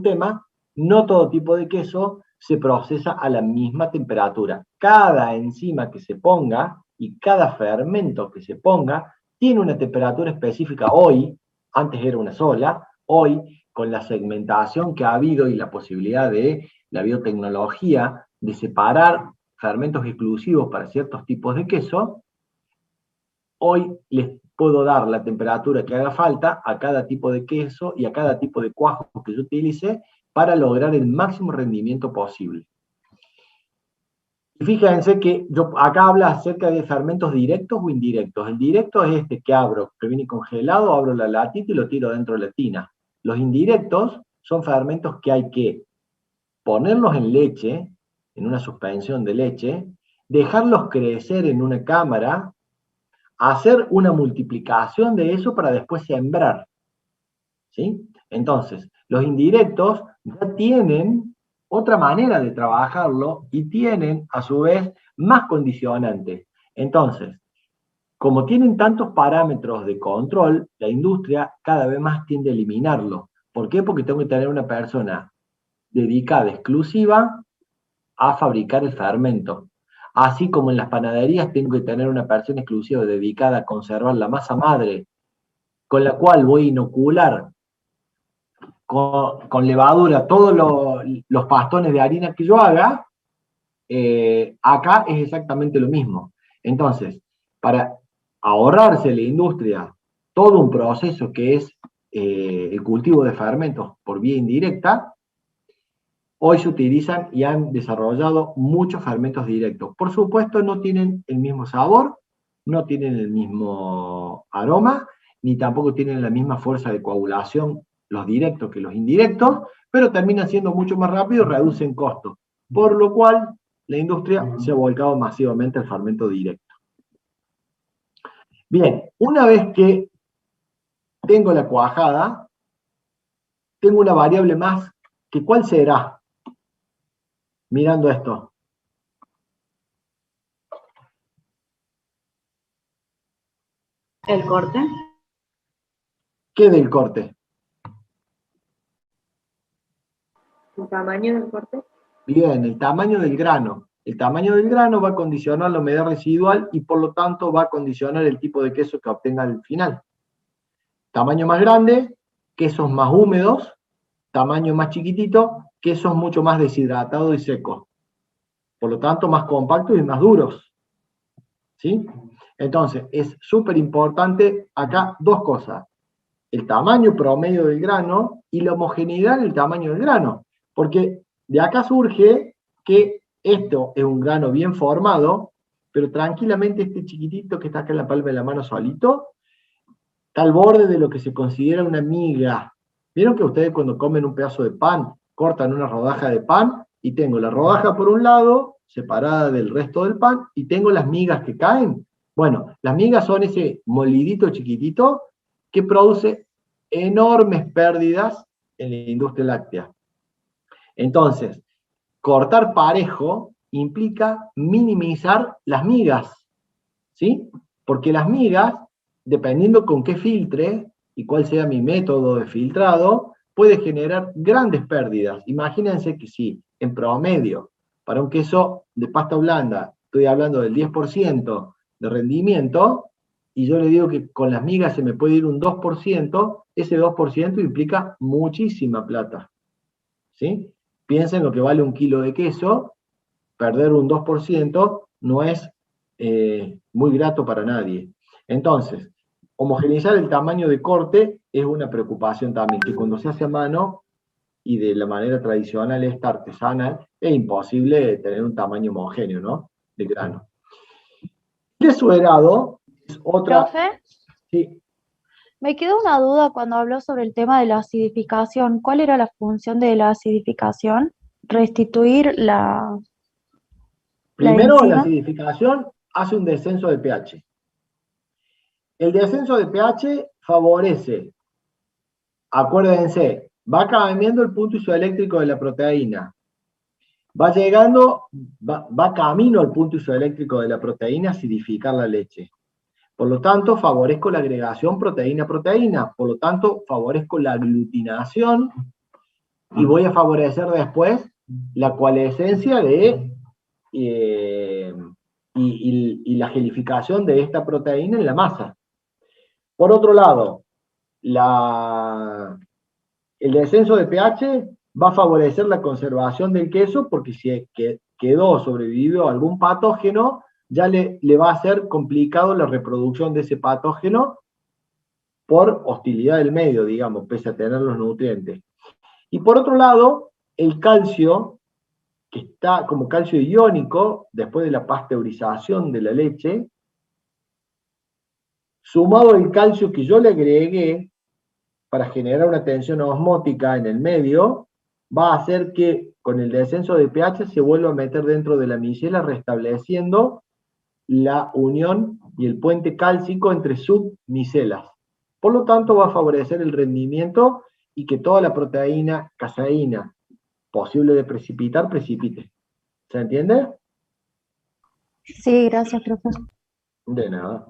Speaker 3: tema, no todo tipo de queso se procesa a la misma temperatura. Cada enzima que se ponga y cada fermento que se ponga tiene una temperatura específica hoy, antes era una sola, hoy con la segmentación que ha habido y la posibilidad de la biotecnología de separar fermentos exclusivos para ciertos tipos de queso, hoy les puedo dar la temperatura que haga falta a cada tipo de queso y a cada tipo de cuajo que yo utilice para lograr el máximo rendimiento posible. Y fíjense que acá habla acerca de fermentos directos o indirectos. El directo es este que abro, que viene congelado, abro la latita y lo tiro dentro de la tina. Los indirectos son fermentos que hay que ponerlos en leche, en una suspensión de leche, dejarlos crecer en una cámara, hacer una multiplicación de eso para después sembrar. ¿Sí? Entonces, los indirectos ya tienen otra manera de trabajarlo y tienen, a su vez, más condicionantes. Entonces, como tienen tantos parámetros de control, la industria cada vez más tiende a eliminarlo. ¿Por qué? Porque tengo que tener una persona dedicada exclusiva a fabricar el fermento. Así como en las panaderías tengo que tener una persona exclusiva dedicada a conservar la masa madre, con la cual voy a inocular con levadura todos los pastones de harina que yo haga, acá es exactamente lo mismo. Entonces, para ahorrarse la industria todo un proceso que es el cultivo de fermentos por vía indirecta, hoy se utilizan y han desarrollado muchos fermentos directos. Por supuesto, no tienen el mismo sabor, no tienen el mismo aroma, ni tampoco tienen la misma fuerza de coagulación los directos que los indirectos, pero terminan siendo mucho más rápidos y reducen costos. Por lo cual, la industria se ha volcado masivamente al fermento directo. Bien, una vez que tengo la cuajada, tengo una variable más, que ¿cuál será? Mirando esto.
Speaker 2: El corte.
Speaker 3: ¿Qué del corte?
Speaker 2: El tamaño del corte.
Speaker 3: Bien, el tamaño del grano. El tamaño del grano va a condicionar la humedad residual y por lo tanto va a condicionar el tipo de queso que obtenga al final. Tamaño más grande, quesos más húmedos. Tamaño más chiquitito, quesos mucho más deshidratados y secos. Por lo tanto, más compactos y más duros. ¿Sí? Entonces, es súper importante acá dos cosas. El tamaño promedio del grano y la homogeneidad del tamaño del grano. Porque de acá surge que esto es un grano bien formado, pero tranquilamente este chiquitito que está acá en la palma de la mano solito, está al borde de lo que se considera una miga. ¿Vieron que ustedes cuando comen un pedazo de pan, cortan una rodaja de pan, y tengo la rodaja por un lado, separada del resto del pan, y tengo las migas que caen? Bueno, las migas son ese molidito chiquitito que produce enormes pérdidas en la industria láctea. Entonces, cortar parejo implica minimizar las migas, ¿sí? Porque las migas, dependiendo con qué filtre y cuál sea mi método de filtrado, puede generar grandes pérdidas. Imagínense que si en promedio, para un queso de pasta blanda, estoy hablando del 10% de rendimiento, y yo le digo que con las migas se me puede ir un 2%, ese 2% implica muchísima plata, ¿sí? Piensen lo que vale un kilo de queso, perder un 2% no es muy grato para nadie. Entonces, homogeneizar el tamaño de corte es una preocupación también, que cuando se hace a mano y de la manera tradicional, esta artesanal, es imposible tener un tamaño homogéneo, ¿no? De grano. Desuerado es otra...
Speaker 7: Profe,
Speaker 3: Sí.
Speaker 7: me quedó una duda cuando habló sobre el tema de la acidificación. ¿Cuál era la función de la acidificación? ¿Restituir la
Speaker 3: Primero, la
Speaker 7: enzima?
Speaker 3: acidificación hace un descenso de pH. El descenso de pH favorece, acuérdense, va cambiando el punto isoeléctrico de la proteína. Va llegando, va camino al punto isoeléctrico de la proteína a acidificar la leche. Por lo tanto, favorezco la agregación proteína-proteína. Por lo tanto, favorezco la aglutinación y voy a favorecer después la coalescencia de, y la gelificación de esta proteína en la masa. Por otro lado, el descenso de pH va a favorecer la conservación del queso, porque si sobrevivió algún patógeno, ya le va a ser complicado la reproducción de ese patógeno por hostilidad del medio, digamos, pese a tener los nutrientes. Y por otro lado, el calcio, que está como calcio iónico, después de la pasteurización de la leche, sumado al calcio que yo le agregué para generar una tensión osmótica en el medio, va a hacer que con el descenso de pH se vuelva a meter dentro de la micela, restableciendo la unión y el puente cálcico entre submicelas. Por lo tanto, va a favorecer el rendimiento y que toda la proteína caseína posible de precipitar, precipite. ¿Se entiende?
Speaker 7: Sí, gracias, profe.
Speaker 3: De nada.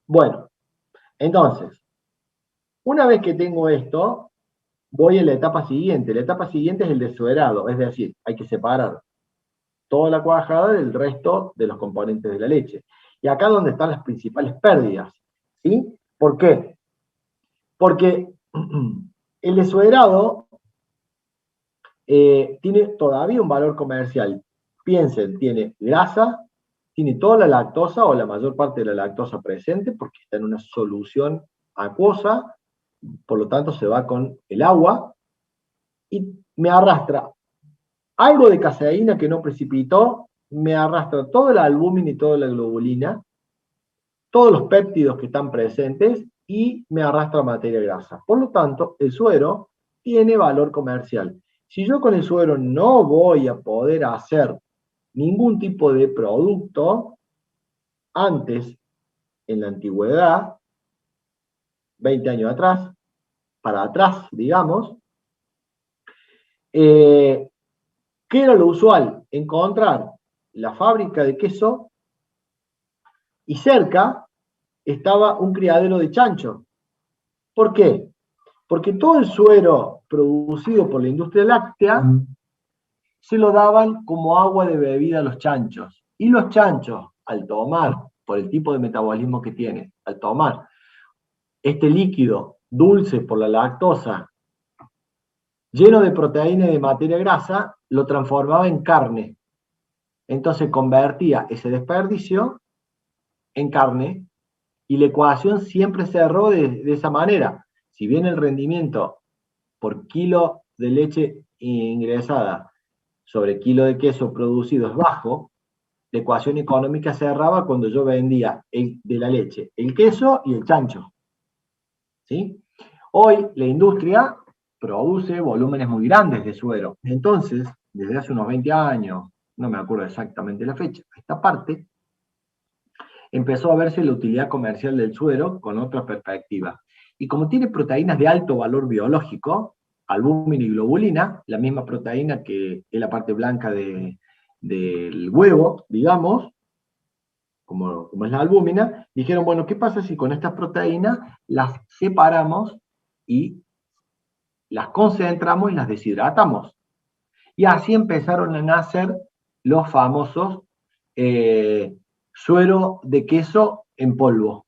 Speaker 3: Bueno, entonces, una vez que tengo esto, voy a la etapa siguiente. La etapa siguiente es el desuerado, es decir, hay que separar toda la cuajada del resto de los componentes de la leche. Y acá es donde están las principales pérdidas. ¿Sí? ¿Por qué? Porque el desuerado tiene todavía un valor comercial. Piensen, tiene grasa, tiene toda la lactosa o la mayor parte de la lactosa presente, porque está en una solución acuosa, por lo tanto se va con el agua, y me arrastra algo de caseína que no precipitó, me arrastra toda la albúmina y toda la globulina, todos los péptidos que están presentes, y me arrastra materia grasa. Por lo tanto, el suero tiene valor comercial. Si yo con el suero no voy a poder hacer ningún tipo de producto, antes, en la antigüedad, 20 años atrás, para atrás, digamos, ¿qué era lo usual? Encontrar la fábrica de queso y cerca estaba un criadero de chancho. ¿Por qué? Porque todo el suero producido por la industria láctea se lo daban como agua de bebida a los chanchos. Y los chanchos, al tomar, por el tipo de metabolismo que tienen, al tomar este líquido dulce por la lactosa, lleno de proteína y de materia grasa, lo transformaba en carne. Entonces convertía ese desperdicio en carne, y la ecuación siempre se cerró de esa manera. Si bien el rendimiento por kilo de leche ingresada sobre kilo de queso producido es bajo, la ecuación económica se cerraba cuando yo vendía de la leche el queso y el chancho. ¿Sí? Hoy la industria produce volúmenes muy grandes de suero. Entonces, desde hace unos 20 años, no me acuerdo exactamente la fecha, esta parte, empezó a verse la utilidad comercial del suero con otra perspectiva. Y como tiene proteínas de alto valor biológico, albúmina y globulina, la misma proteína que es la parte blanca del huevo, digamos, como es la albúmina, dijeron, bueno, ¿qué pasa si con estas proteínas las separamos y las concentramos y las deshidratamos? Y así empezaron a nacer los famosos suero de queso en polvo,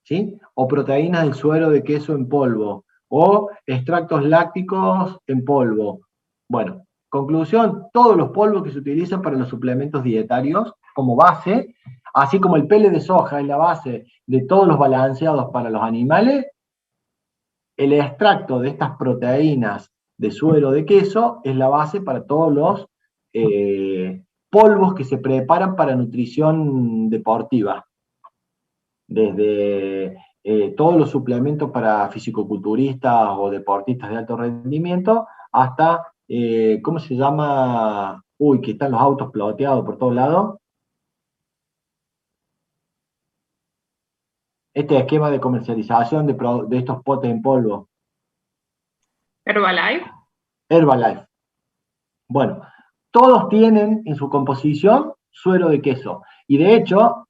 Speaker 3: ¿sí? O proteínas del suero de queso en polvo, o extractos lácticos en polvo. Bueno, conclusión, todos los polvos que se utilizan para los suplementos dietarios como base, así como el pele de soja es la base de todos los balanceados para los animales, el extracto de estas proteínas de suero de queso es la base para todos los polvos que se preparan para nutrición deportiva. Desde todos los suplementos para fisicoculturistas o deportistas de alto rendimiento, hasta, ¿cómo se llama? Uy, que están los autos ploteados por todos lados. Este esquema de comercialización de estos potes en polvo.
Speaker 1: Herbalife.
Speaker 3: Herbalife. Bueno, todos tienen en su composición suero de queso. Y de hecho,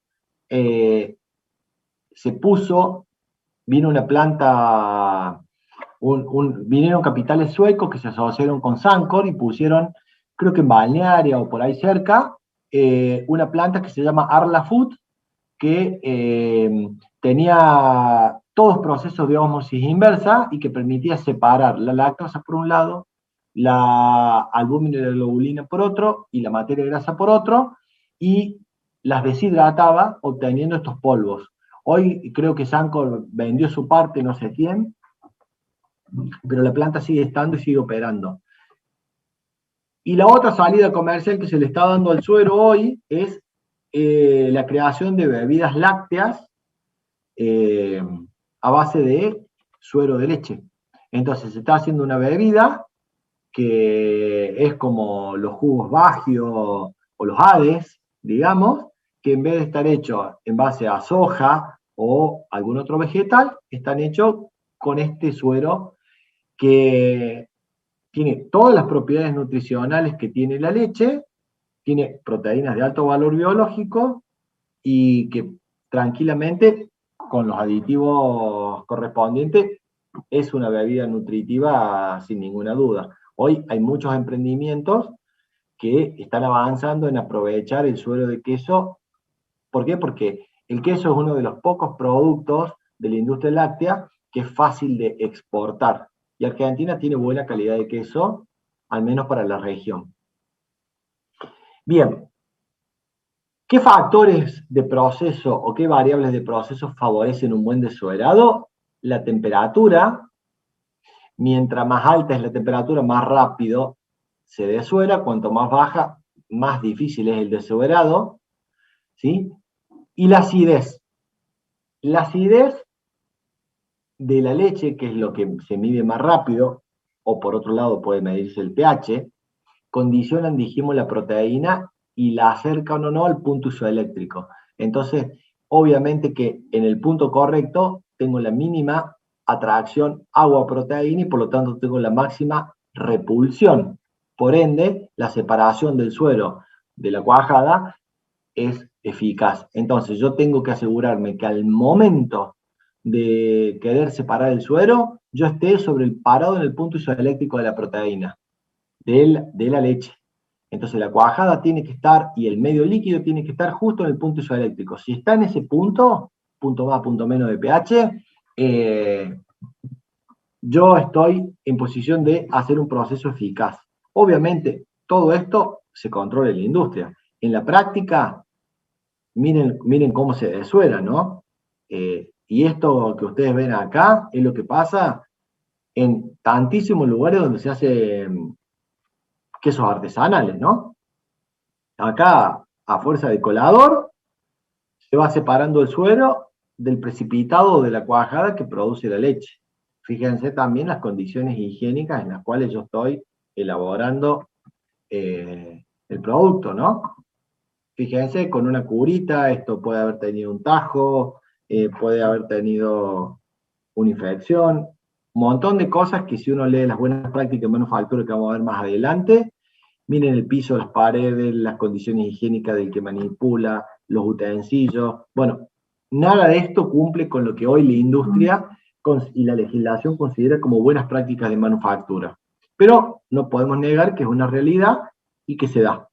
Speaker 3: vino una planta, vinieron capitales suecos que se asociaron con Sancor y pusieron, creo que en Balnearia o por ahí cerca, una planta que se llama Arla Food, que tenía todos procesos de ósmosis inversa y que permitía separar la lactosa por un lado, la albúmina y la globulina por otro, y la materia grasa por otro, y las deshidrataba obteniendo estos polvos. Hoy creo que Sancor vendió su parte, no sé quién, pero la planta sigue estando y sigue operando. Y la otra salida comercial que se le está dando al suero hoy es la creación de bebidas lácteas a base de suero de leche. Entonces se está haciendo una bebida que es como los jugos Bagio o los Hades, digamos, que en vez de estar hechos en base a soja o algún otro vegetal, están hechos con este suero que tiene todas las propiedades nutricionales que tiene la leche, tiene proteínas de alto valor biológico y que tranquilamente, con los aditivos correspondientes, es una bebida nutritiva sin ninguna duda. Hoy hay muchos emprendimientos que están avanzando en aprovechar el suero de queso. ¿Por qué? Porque el queso es uno de los pocos productos de la industria láctea que es fácil de exportar. Y Argentina tiene buena calidad de queso, al menos para la región. Bien, ¿qué factores de proceso o qué variables de proceso favorecen un buen desuerado? La temperatura. Mientras más alta es la temperatura, más rápido se desuera. Cuanto más baja, más difícil es el desuerado, ¿sí? Y la acidez. La acidez de la leche, que es lo que se mide más rápido, o por otro lado puede medirse el pH, condicionan, dijimos, la proteína y la acercan o no al punto isoeléctrico. Entonces, obviamente que en el punto correcto tengo la mínima atracción agua-proteína y por lo tanto tengo la máxima repulsión. Por ende, la separación del suero de la cuajada es eficaz. Entonces, yo tengo que asegurarme que al momento de querer separar el suero, yo esté parado en el punto isoeléctrico de la proteína, de la leche. Entonces la cuajada tiene que estar, y el medio líquido tiene que estar justo en el punto isoeléctrico. Si está en ese punto más, punto menos de pH, yo estoy en posición de hacer un proceso eficaz. Obviamente, todo esto se controla en la industria. En la práctica, miren cómo se desuera, ¿no? Y esto que ustedes ven acá es lo que pasa en tantísimos lugares donde se hacen quesos artesanales, ¿no? Acá, a fuerza de colador, se va separando el suero del precipitado de la cuajada que produce la leche. Fíjense también las condiciones higiénicas en las cuales yo estoy elaborando el producto, ¿no? Fíjense, con una curita, esto puede haber tenido un tajo, puede haber tenido una infección, un montón de cosas que si uno lee las buenas prácticas de manufactura que vamos a ver más adelante, miren el piso, las paredes, las condiciones higiénicas del que manipula, los utensilios. Bueno, nada de esto cumple con lo que hoy la industria y la legislación considera como buenas prácticas de manufactura. Pero no podemos negar que es una realidad y que se da.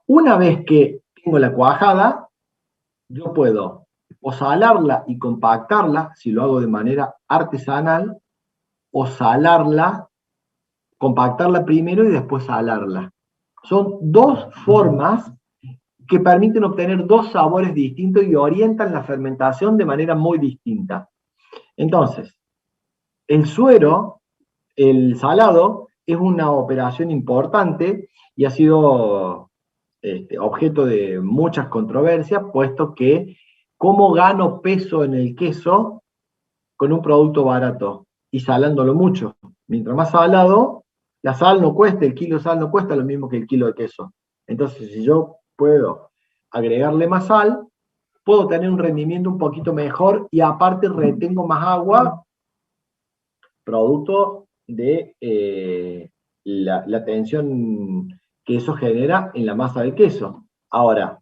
Speaker 3: Una vez que tengo la cuajada, yo puedo o salarla y compactarla, si lo hago de manera artesanal, o salarla, compactarla primero y después salarla. Son dos formas que permiten obtener dos sabores distintos y orientan la fermentación de manera muy distinta. Entonces, el suero, el salado, es una operación importante y ha sido objeto de muchas controversias, puesto que cómo gano peso en el queso con un producto barato y salándolo mucho. Mientras más salado, la sal no cuesta, el kilo de sal no cuesta lo mismo que el kilo de queso. Entonces, si yo puedo agregarle más sal, puedo tener un rendimiento un poquito mejor y aparte retengo más agua, producto de la tensión que eso genera en la masa del queso. Ahora,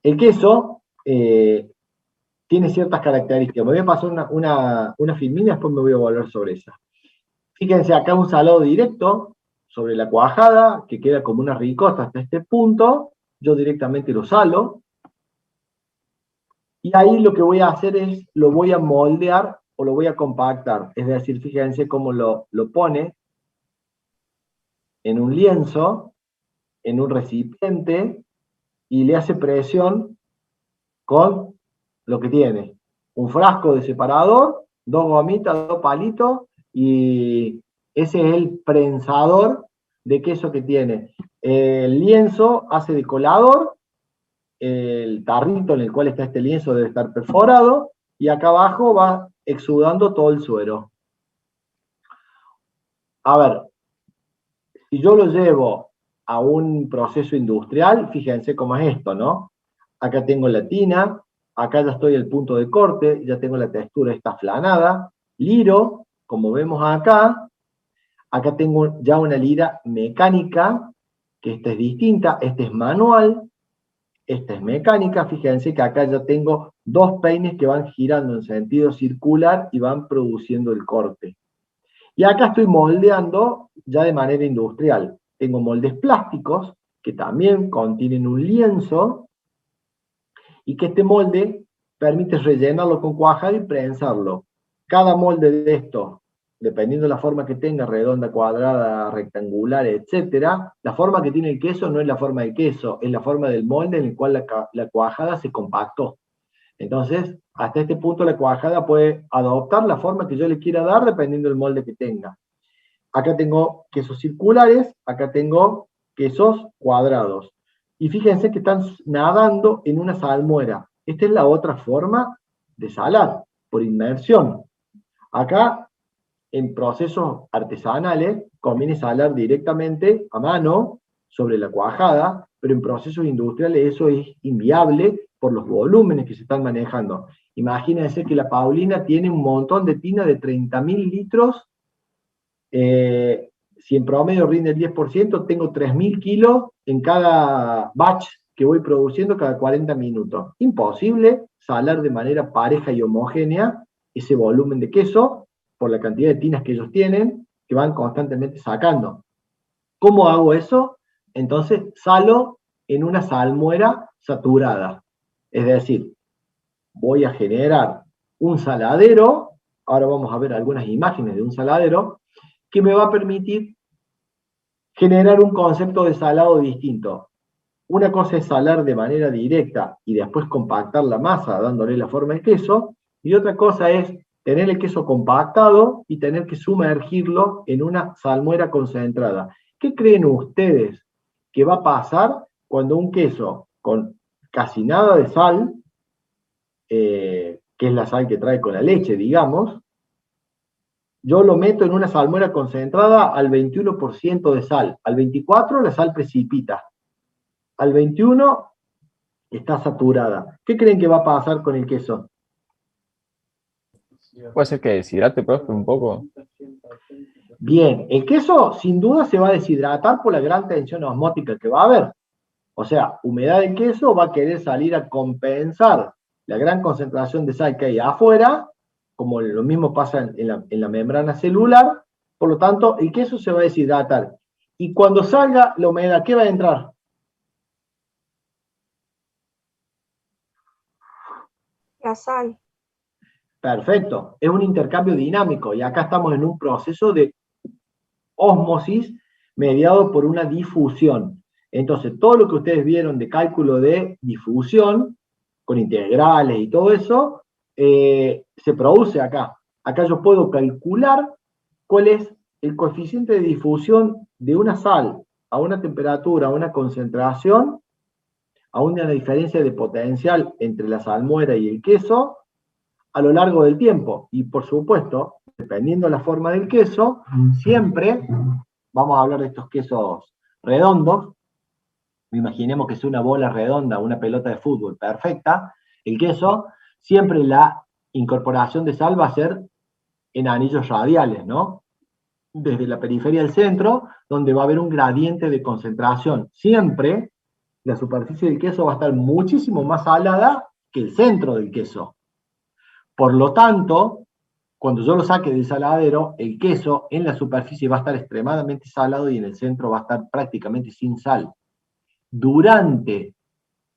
Speaker 3: el queso tiene ciertas características. Me voy a pasar una filmina y después me voy a volver sobre esa. Fíjense acá un salado directo sobre la cuajada, que queda como una ricota hasta este punto. Yo directamente lo salo. Y ahí lo que voy a hacer es, lo voy a moldear o lo voy a compactar. Es decir, fíjense cómo lo pone en un lienzo, en un recipiente, y le hace presión con lo que tiene. Un frasco de separador, dos gomitas, dos palitos, y ese es el prensador de queso que tiene. El lienzo hace de colador, el tarrito en el cual está este lienzo debe estar perforado, y acá abajo va exudando todo el suero. A ver, si yo lo llevo a un proceso industrial, fíjense cómo es esto, ¿no? Acá tengo la tina, acá ya estoy al punto de corte, ya tengo la textura esta flanada, liro, como vemos acá tengo ya una lira mecánica, que esta es distinta, esta es manual, esta es mecánica. Fíjense que acá ya tengo dos peines que van girando en sentido circular y van produciendo el corte. Y acá estoy moldeando ya de manera industrial. Tengo moldes plásticos, que también contienen un lienzo, y que este molde permite rellenarlo con cuajada y prensarlo. Cada molde de estos, dependiendo de la forma que tenga, redonda, cuadrada, rectangular, etcétera, la forma que tiene el queso no es la forma del queso, es la forma del molde en el cual la cuajada se compactó. Entonces, hasta este punto la cuajada puede adoptar la forma que yo le quiera dar dependiendo del molde que tenga. Acá tengo quesos circulares, acá tengo quesos cuadrados. Y fíjense que están nadando en una salmuera. Esta es la otra forma de salar, por inmersión. Acá, en procesos artesanales, conviene salar directamente a mano sobre la cuajada, pero en procesos industriales eso es inviable por los volúmenes que se están manejando. Imagínense que la Paulina tiene un montón de tina de 30.000 litros. Si en promedio rinde el 10%, tengo 3.000 kilos en cada batch que voy produciendo cada 40 minutos. Imposible salar de manera pareja y homogénea ese volumen de queso por la cantidad de tinas que ellos tienen, que van constantemente sacando. ¿Cómo hago eso? Entonces salo en una salmuera saturada. Es decir, voy a generar un saladero, ahora vamos a ver algunas imágenes de un saladero, que me va a permitir generar un concepto de salado distinto. Una cosa es salar de manera directa y después compactar la masa dándole la forma de queso, y otra cosa es tener el queso compactado y tener que sumergirlo en una salmuera concentrada. ¿Qué creen ustedes que va a pasar cuando un queso con casi nada de sal, que es la sal que trae con la leche, digamos, yo lo meto en una salmuera concentrada al 21% de sal, al 24% la sal precipita, al 21% está saturada? ¿Qué creen que va a pasar con el queso?
Speaker 5: Puede ser que deshidrate, profe, un poco.
Speaker 3: Bien, el queso sin duda se va a deshidratar por la gran tensión osmótica que va a haber. O sea, humedad del queso va a querer salir a compensar la gran concentración de sal que hay afuera, como lo mismo pasa en la membrana celular. Por lo tanto, el queso se va a deshidratar. Y cuando salga la humedad, ¿qué va a entrar?
Speaker 2: La sal.
Speaker 3: Perfecto, es un intercambio dinámico y acá estamos en un proceso de ósmosis mediado por una difusión. Entonces, todo lo que ustedes vieron de cálculo de difusión, con integrales y todo eso, se produce acá. Acá yo puedo calcular cuál es el coeficiente de difusión de una sal a una temperatura, a una concentración, a una diferencia de potencial entre la salmuera y el queso, a lo largo del tiempo. Y por supuesto, dependiendo de la forma del queso, siempre, vamos a hablar de estos quesos redondos, imaginemos que es una bola redonda, una pelota de fútbol perfecta, el queso, siempre la incorporación de sal va a ser en anillos radiales, ¿no? Desde la periferia del centro, donde va a haber un gradiente de concentración. Siempre la superficie del queso va a estar muchísimo más salada que el centro del queso. Por lo tanto, cuando yo lo saque del saladero, el queso en la superficie va a estar extremadamente salado y en el centro va a estar prácticamente sin sal. Durante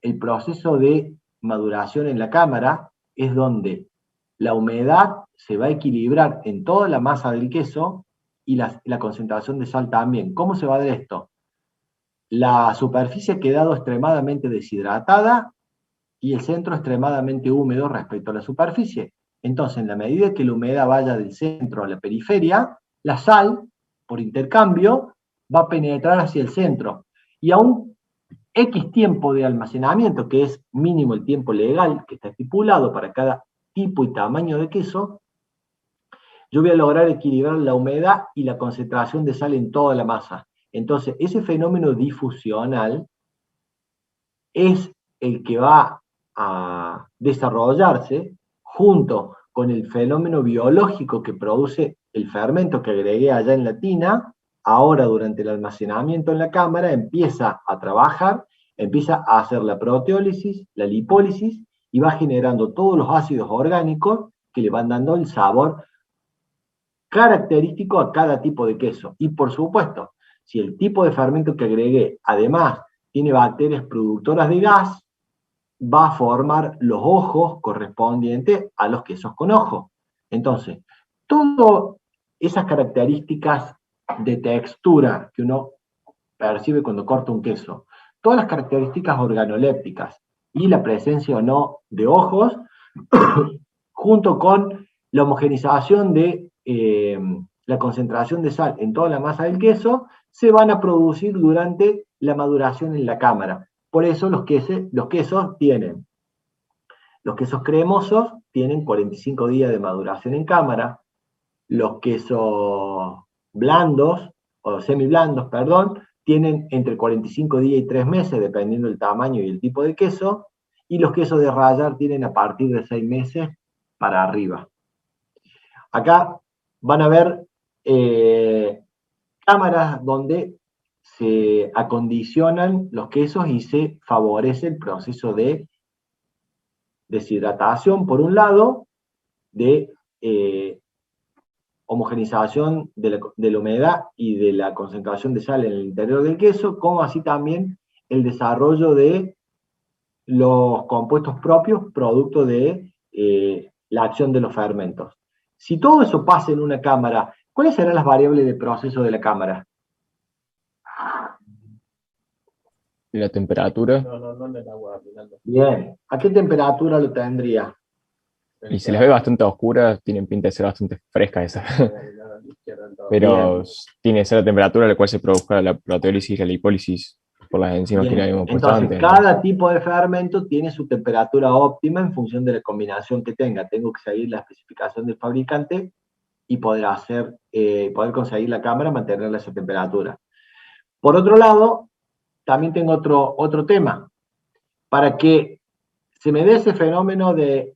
Speaker 3: el proceso de maduración en la cámara es donde la humedad se va a equilibrar en toda la masa del queso y la concentración de sal también. ¿Cómo se va a dar esto? La superficie ha quedado extremadamente deshidratada y el centro extremadamente húmedo respecto a la superficie. Entonces, en la medida que la humedad vaya del centro a la periferia, la sal, por intercambio, va a penetrar hacia el centro. Y a un X tiempo de almacenamiento, que es mínimo el tiempo legal que está estipulado para cada tipo y tamaño de queso, yo voy a lograr equilibrar la humedad y la concentración de sal en toda la masa. Entonces, ese fenómeno difusional es el que va a desarrollarse junto con el fenómeno biológico que produce el fermento que agregué allá en la tina, ahora durante el almacenamiento en la cámara, empieza a trabajar, empieza a hacer la proteólisis, la lipólisis, y va generando todos los ácidos orgánicos que le van dando el sabor característico a cada tipo de queso. Y por supuesto, si el tipo de fermento que agregué, además, tiene bacterias productoras de gas, va a formar los ojos correspondientes a los quesos con ojo. Entonces, todas esas características de textura que uno percibe cuando corta un queso, todas las características organolépticas y la presencia o no de ojos, junto con la homogenización de la concentración de sal en toda la masa del queso, se van a producir durante la maduración en la cámara. Por eso los quesos cremosos tienen 45 días de maduración en cámara, los quesos blandos, o semiblandos, perdón, tienen entre 45 días y 3 meses, dependiendo del tamaño y el tipo de queso, y los quesos de rallar tienen a partir de 6 meses para arriba. Acá van a ver cámaras donde se acondicionan los quesos y se favorece el proceso de deshidratación, por un lado, de homogenización de la humedad y de la concentración de sal en el interior del queso, como así también el desarrollo de los compuestos propios, producto de la acción de los fermentos. Si todo eso pasa en una cámara, ¿cuáles serán las variables de proceso de la cámara?
Speaker 5: La temperatura.
Speaker 3: Bien, ¿a qué temperatura lo tendría?
Speaker 5: Y se las ve bastante oscuras, tienen pinta de ser bastante frescas esas. Pero
Speaker 3: Bien.
Speaker 5: tiene que ser la temperatura a la cual se produzca la proteólisis y la lipólisis por las enzimas que le habíamos puesto
Speaker 3: Entonces,
Speaker 5: antes.
Speaker 3: cada tipo de fermento tiene su temperatura óptima en función de la combinación que tenga. Tengo que seguir la especificación del fabricante y poder conseguir la cámara, mantenerla a esa temperatura. Por otro lado, también tengo otro tema. Para que se me dé ese fenómeno de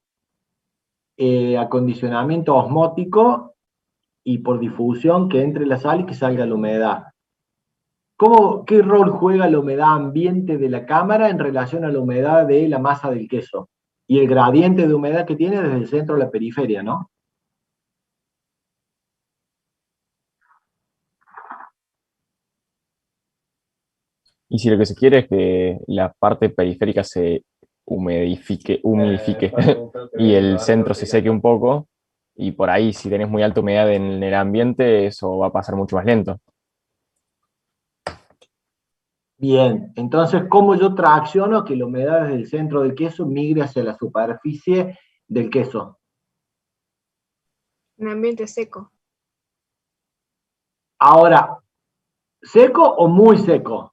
Speaker 3: acondicionamiento osmótico y por difusión, que entre la sal y que salga la humedad. ¿Qué rol juega la humedad ambiente de la cámara en relación a la humedad de la masa del queso? Y el gradiente de humedad que tiene desde el centro a la periferia, ¿no?
Speaker 5: Y si lo que se quiere es que la parte periférica se humidifique, y el centro se seque un poco, y por ahí si tenés muy alta humedad en el ambiente, eso va a pasar mucho más lento.
Speaker 3: Bien, entonces, ¿cómo yo tracciono que la humedad desde el centro del queso migre hacia la superficie del queso?
Speaker 2: Un ambiente seco.
Speaker 3: Ahora, ¿seco o muy seco?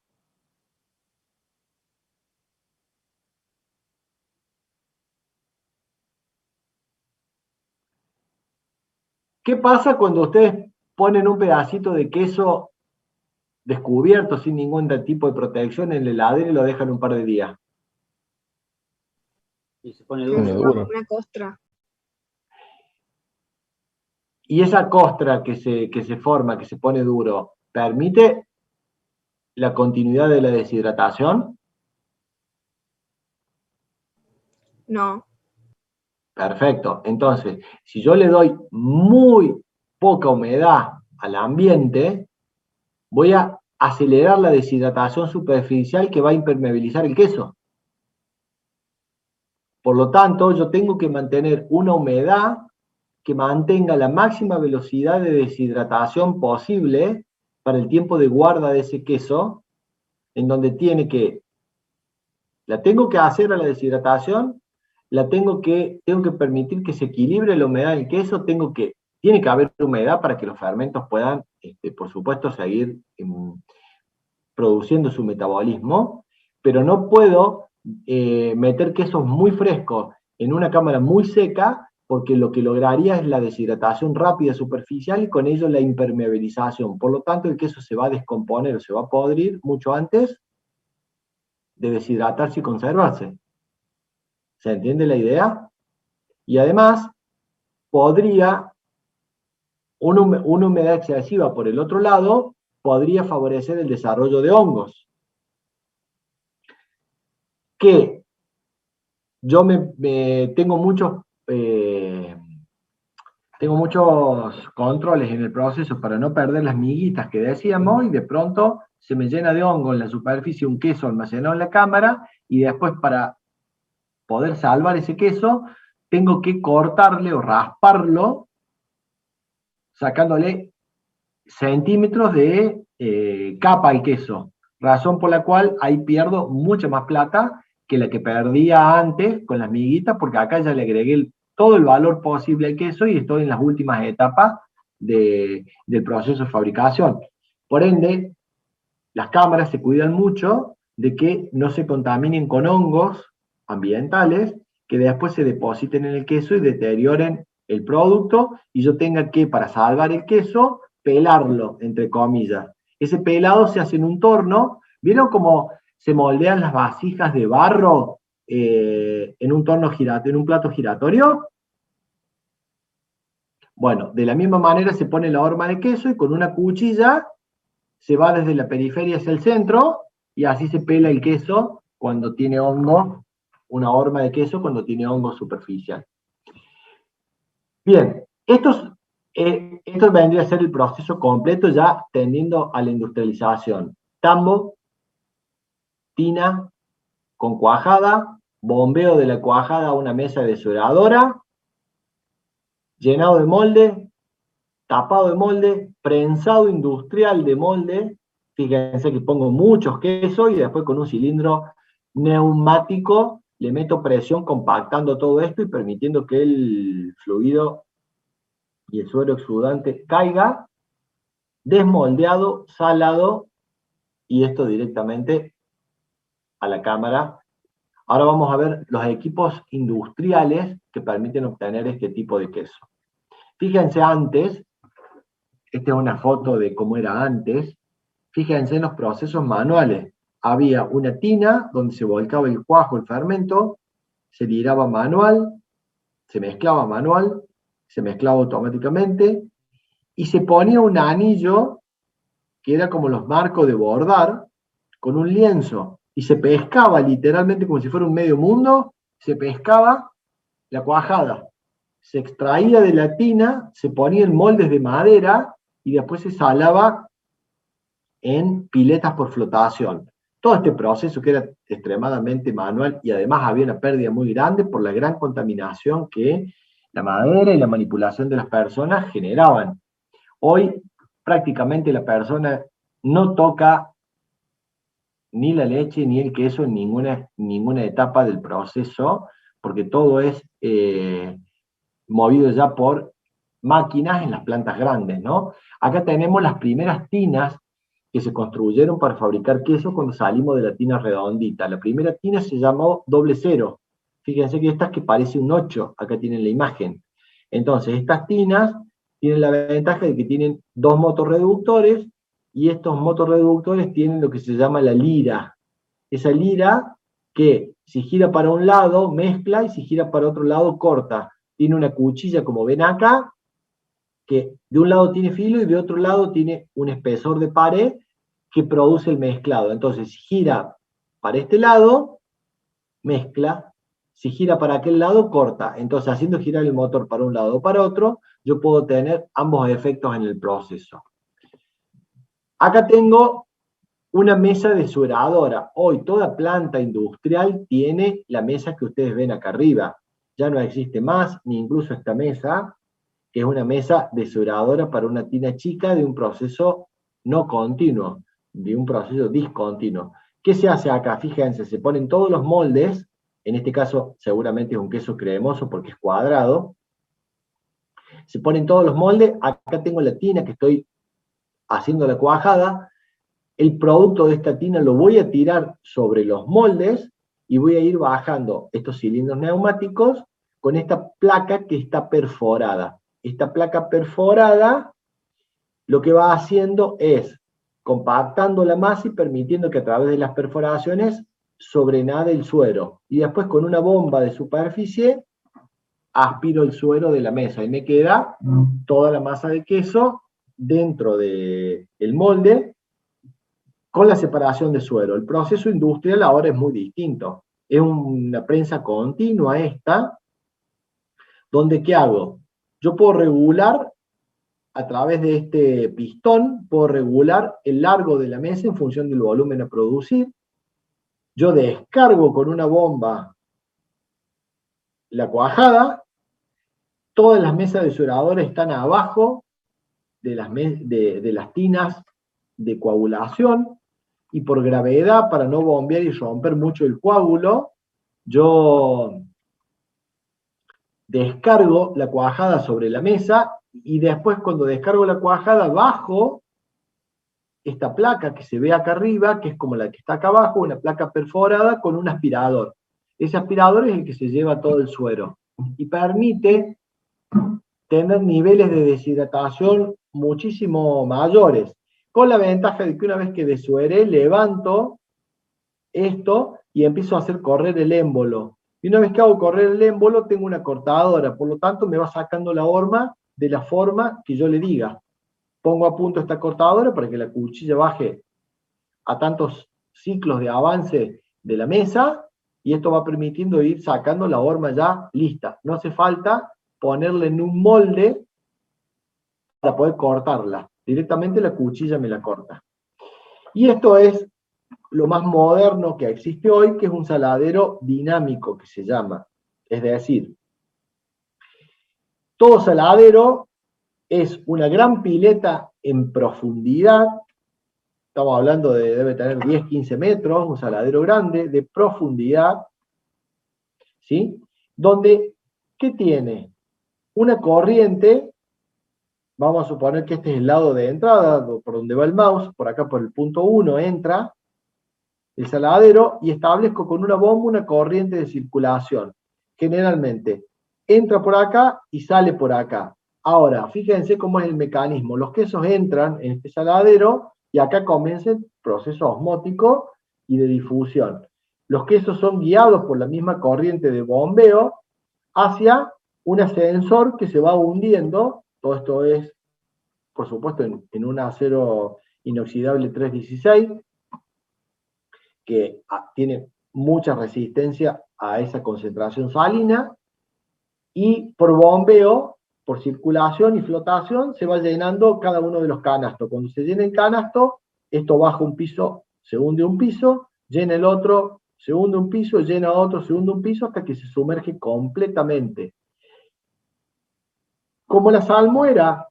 Speaker 3: ¿Qué pasa cuando ustedes ponen un pedacito de queso descubierto sin ningún tipo de protección en la heladera y lo dejan un par de días?
Speaker 6: Y se pone
Speaker 2: Se
Speaker 5: Pone
Speaker 6: duro.
Speaker 2: forma
Speaker 5: duro.
Speaker 2: una costra.
Speaker 3: Y esa costra que se forma, que se pone duro, ¿permite la continuidad de la deshidratación?
Speaker 2: No,
Speaker 3: Perfecto. Entonces, si yo le doy muy poca humedad al ambiente, voy a acelerar la deshidratación superficial que va a impermeabilizar el queso. Por lo tanto, yo tengo que mantener una humedad que mantenga la máxima velocidad de deshidratación posible para el tiempo de guarda de ese queso, en donde la tengo que hacer a la deshidratación, tengo que permitir que se equilibre la humedad del queso, tiene que haber humedad para que los fermentos puedan, por supuesto, seguir produciendo su metabolismo, pero no puedo meter quesos muy frescos en una cámara muy seca, porque lo que lograría es la deshidratación rápida superficial y con ello la impermeabilización. Por lo tanto, el queso se va a descomponer o se va a podrir mucho antes de deshidratarse y conservarse. ¿Se entiende la idea? Y además, podría una humedad excesiva por el otro lado podría favorecer el desarrollo de hongos. Que yo tengo muchos controles en el proceso para no perder las miguitas que decíamos, y de pronto se me llena de hongo en la superficie un queso almacenado en la cámara, y después para poder salvar ese queso, tengo que cortarle o rasparlo, sacándole centímetros de capa al queso, razón por la cual ahí pierdo mucha más plata que la que perdía antes con las miguitas, porque acá ya le agregué todo el valor posible al queso y estoy en las últimas etapas del proceso de fabricación. Por ende, las cámaras se cuidan mucho de que no se contaminen con hongos ambientales que después se depositen en el queso y deterioren el producto, y yo tenga que, para salvar el queso, pelarlo, entre comillas. Ese pelado se hace en un torno. ¿Vieron cómo se moldean las vasijas de barro en un torno en un plato giratorio? Bueno, de la misma manera se pone la horma de queso y con una cuchilla se va desde la periferia hacia el centro, y así se pela el queso cuando tiene hongo, una horma de queso cuando tiene hongo superficial. Bien, esto vendría a ser el proceso completo ya tendiendo a la industrialización. Tambo, tina con cuajada, bombeo de la cuajada a una mesa desuradora, llenado de molde, tapado de molde, prensado industrial de molde. Fíjense que pongo muchos quesos y después con un cilindro neumático le meto presión compactando todo esto y permitiendo que el fluido y el suero exudante caiga, desmoldeado, salado, y esto directamente a la cámara. Ahora vamos a ver los equipos industriales que permiten obtener este tipo de queso. Fíjense antes, esta es una foto de cómo era antes. Fíjense en los procesos manuales. Había una tina donde se volcaba el cuajo, el fermento, se tiraba manual, se mezclaba manual, se mezclaba automáticamente, y se ponía un anillo, que era como los marcos de bordar, con un lienzo, y se pescaba literalmente como si fuera un medio mundo, se pescaba la cuajada. Se extraía de la tina, se ponía en moldes de madera, y después se salaba en piletas por flotación. Todo este proceso que era extremadamente manual, y además había una pérdida muy grande por la gran contaminación que la madera y la manipulación de las personas generaban. Hoy prácticamente la persona no toca ni la leche ni el queso en ninguna etapa del proceso, porque todo es movido ya por máquinas en las plantas grandes, ¿no? Acá tenemos las primeras tinas que se construyeron para fabricar queso cuando salimos de la tina redondita. La primera tina se llamó doble cero. Fíjense que estas que parece un 8, acá tienen la imagen. Entonces, estas tinas tienen la ventaja de que tienen dos motorreductores, y estos motorreductores tienen lo que se llama la lira. Esa lira que si gira para un lado mezcla y si gira para otro lado corta. Tiene una cuchilla, como ven acá, que de un lado tiene filo y de otro lado tiene un espesor de pared que produce el mezclado. Entonces, si gira para este lado, mezcla; si gira para aquel lado, corta. Entonces, haciendo girar el motor para un lado o para otro, yo puedo tener ambos efectos en el proceso. Acá tengo una mesa desuradora. Hoy toda planta industrial tiene la mesa que ustedes ven acá arriba. Ya no existe más, ni incluso esta mesa, que es una mesa desuradora para una tina chica de un proceso no continuo, de un proceso discontinuo. ¿Qué se hace acá? Fíjense, se ponen todos los moldes, en este caso seguramente es un queso cremoso porque es cuadrado. Se ponen todos los moldes, acá tengo la tina que estoy haciendo la cuajada. El producto de esta tina lo voy a tirar sobre los moldes y voy a ir bajando estos cilindros neumáticos con esta placa que está perforada. Esta placa perforada lo que va haciendo es compactando la masa y permitiendo que a través de las perforaciones sobrenade el suero. Y después con una bomba de superficie aspiro el suero de la mesa y me queda toda la masa de queso dentro del molde con la separación de suero. El proceso industrial ahora es muy distinto. Es una prensa continua esta, donde ¿qué hago? Yo puedo regular a través de este pistón, puedo regular el largo de la mesa en función del volumen a producir. Yo descargo con una bomba la cuajada, todas las mesas de sueradores están abajo de las tinas de coagulación, y por gravedad, para no bombear y romper mucho el coágulo, yo descargo la cuajada sobre la mesa, y después cuando descargo la cuajada, bajo esta placa que se ve acá arriba, que es como la que está acá abajo, una placa perforada con un aspirador. Ese aspirador es el que se lleva todo el suero, y permite tener niveles de deshidratación muchísimo mayores, con la ventaja de que una vez que desueré, levanto esto y empiezo a hacer correr el émbolo. Y una vez que hago correr el émbolo, tengo una cortadora, por lo tanto me va sacando la horma de la forma que yo le diga. Pongo a punto esta cortadora para que la cuchilla baje a tantos ciclos de avance de la mesa, y esto va permitiendo ir sacando la horma ya lista. No hace falta ponerla en un molde para poder cortarla. Directamente la cuchilla me la corta. Y esto es lo más moderno que existe hoy, que es un saladero dinámico, que se llama. Es decir, todo saladero es una gran pileta en profundidad. Estamos hablando de, debe tener 10, 15 metros, un saladero grande, de profundidad, ¿sí? Donde, ¿qué tiene? Una corriente. Vamos a suponer que este es el lado de entrada, por donde va el mouse, por acá por el punto 1 entra el saladero, y establezco con una bomba una corriente de circulación. Generalmente entra por acá y sale por acá. Ahora, fíjense cómo es el mecanismo. Los quesos entran en este saladero y acá comienza el proceso osmótico y de difusión. Los quesos son guiados por la misma corriente de bombeo hacia un ascensor que se va hundiendo. Todo esto es, por supuesto, en un acero inoxidable 316, que tiene mucha resistencia a esa concentración salina, y por bombeo, por circulación y flotación, se va llenando cada uno de los canastos. Cuando se llena el canasto, esto baja un piso, se hunde un piso, llena el otro, se hunde un piso, llena otro, se hunde un piso, hasta que se sumerge completamente. Como la salmuera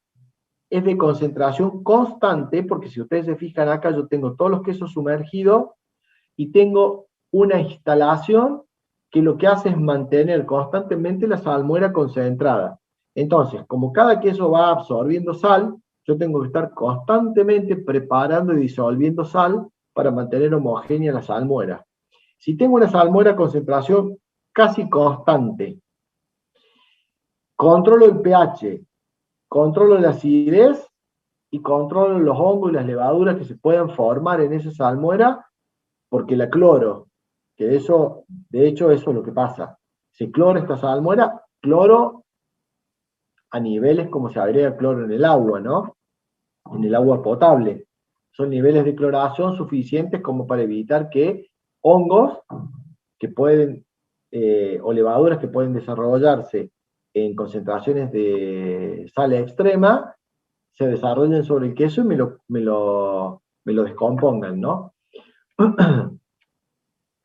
Speaker 3: es de concentración constante, porque si ustedes se fijan acá, yo tengo todos los quesos sumergidos y tengo una instalación que lo que hace es mantener constantemente la salmuera concentrada. Entonces, como cada queso va absorbiendo sal, yo tengo que estar constantemente preparando y disolviendo sal para mantener homogénea la salmuera. Si tengo una salmuera concentración casi constante, controlo el pH, controlo la acidez y controlo los hongos y las levaduras que se puedan formar en esa salmuera, porque la cloro, que de hecho eso es lo que pasa. Se clora esta salmuera, cloro a niveles como se agrega cloro en el agua, ¿no? En el agua potable. Son niveles de cloración suficientes como para evitar que hongos que pueden, o levaduras que pueden desarrollarse en concentraciones de sal extrema, se desarrollen sobre el queso y me lo descompongan, ¿no?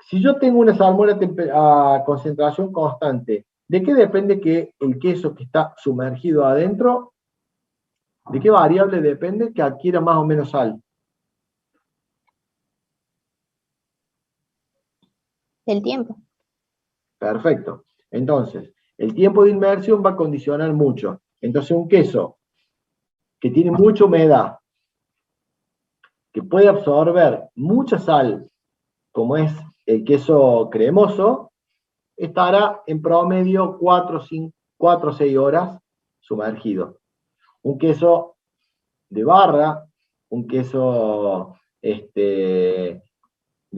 Speaker 3: Si yo tengo una salmuera a concentración constante, ¿de qué depende que el queso que está sumergido adentro, de qué variable depende que adquiera más o menos sal?
Speaker 8: Del tiempo.
Speaker 3: Perfecto. Entonces, el tiempo de inmersión va a condicionar mucho. Entonces, un queso que tiene mucha humedad, que puede absorber mucha sal, como es el queso cremoso, estará en promedio 4 o 6 horas sumergido. Un queso de barra, un queso de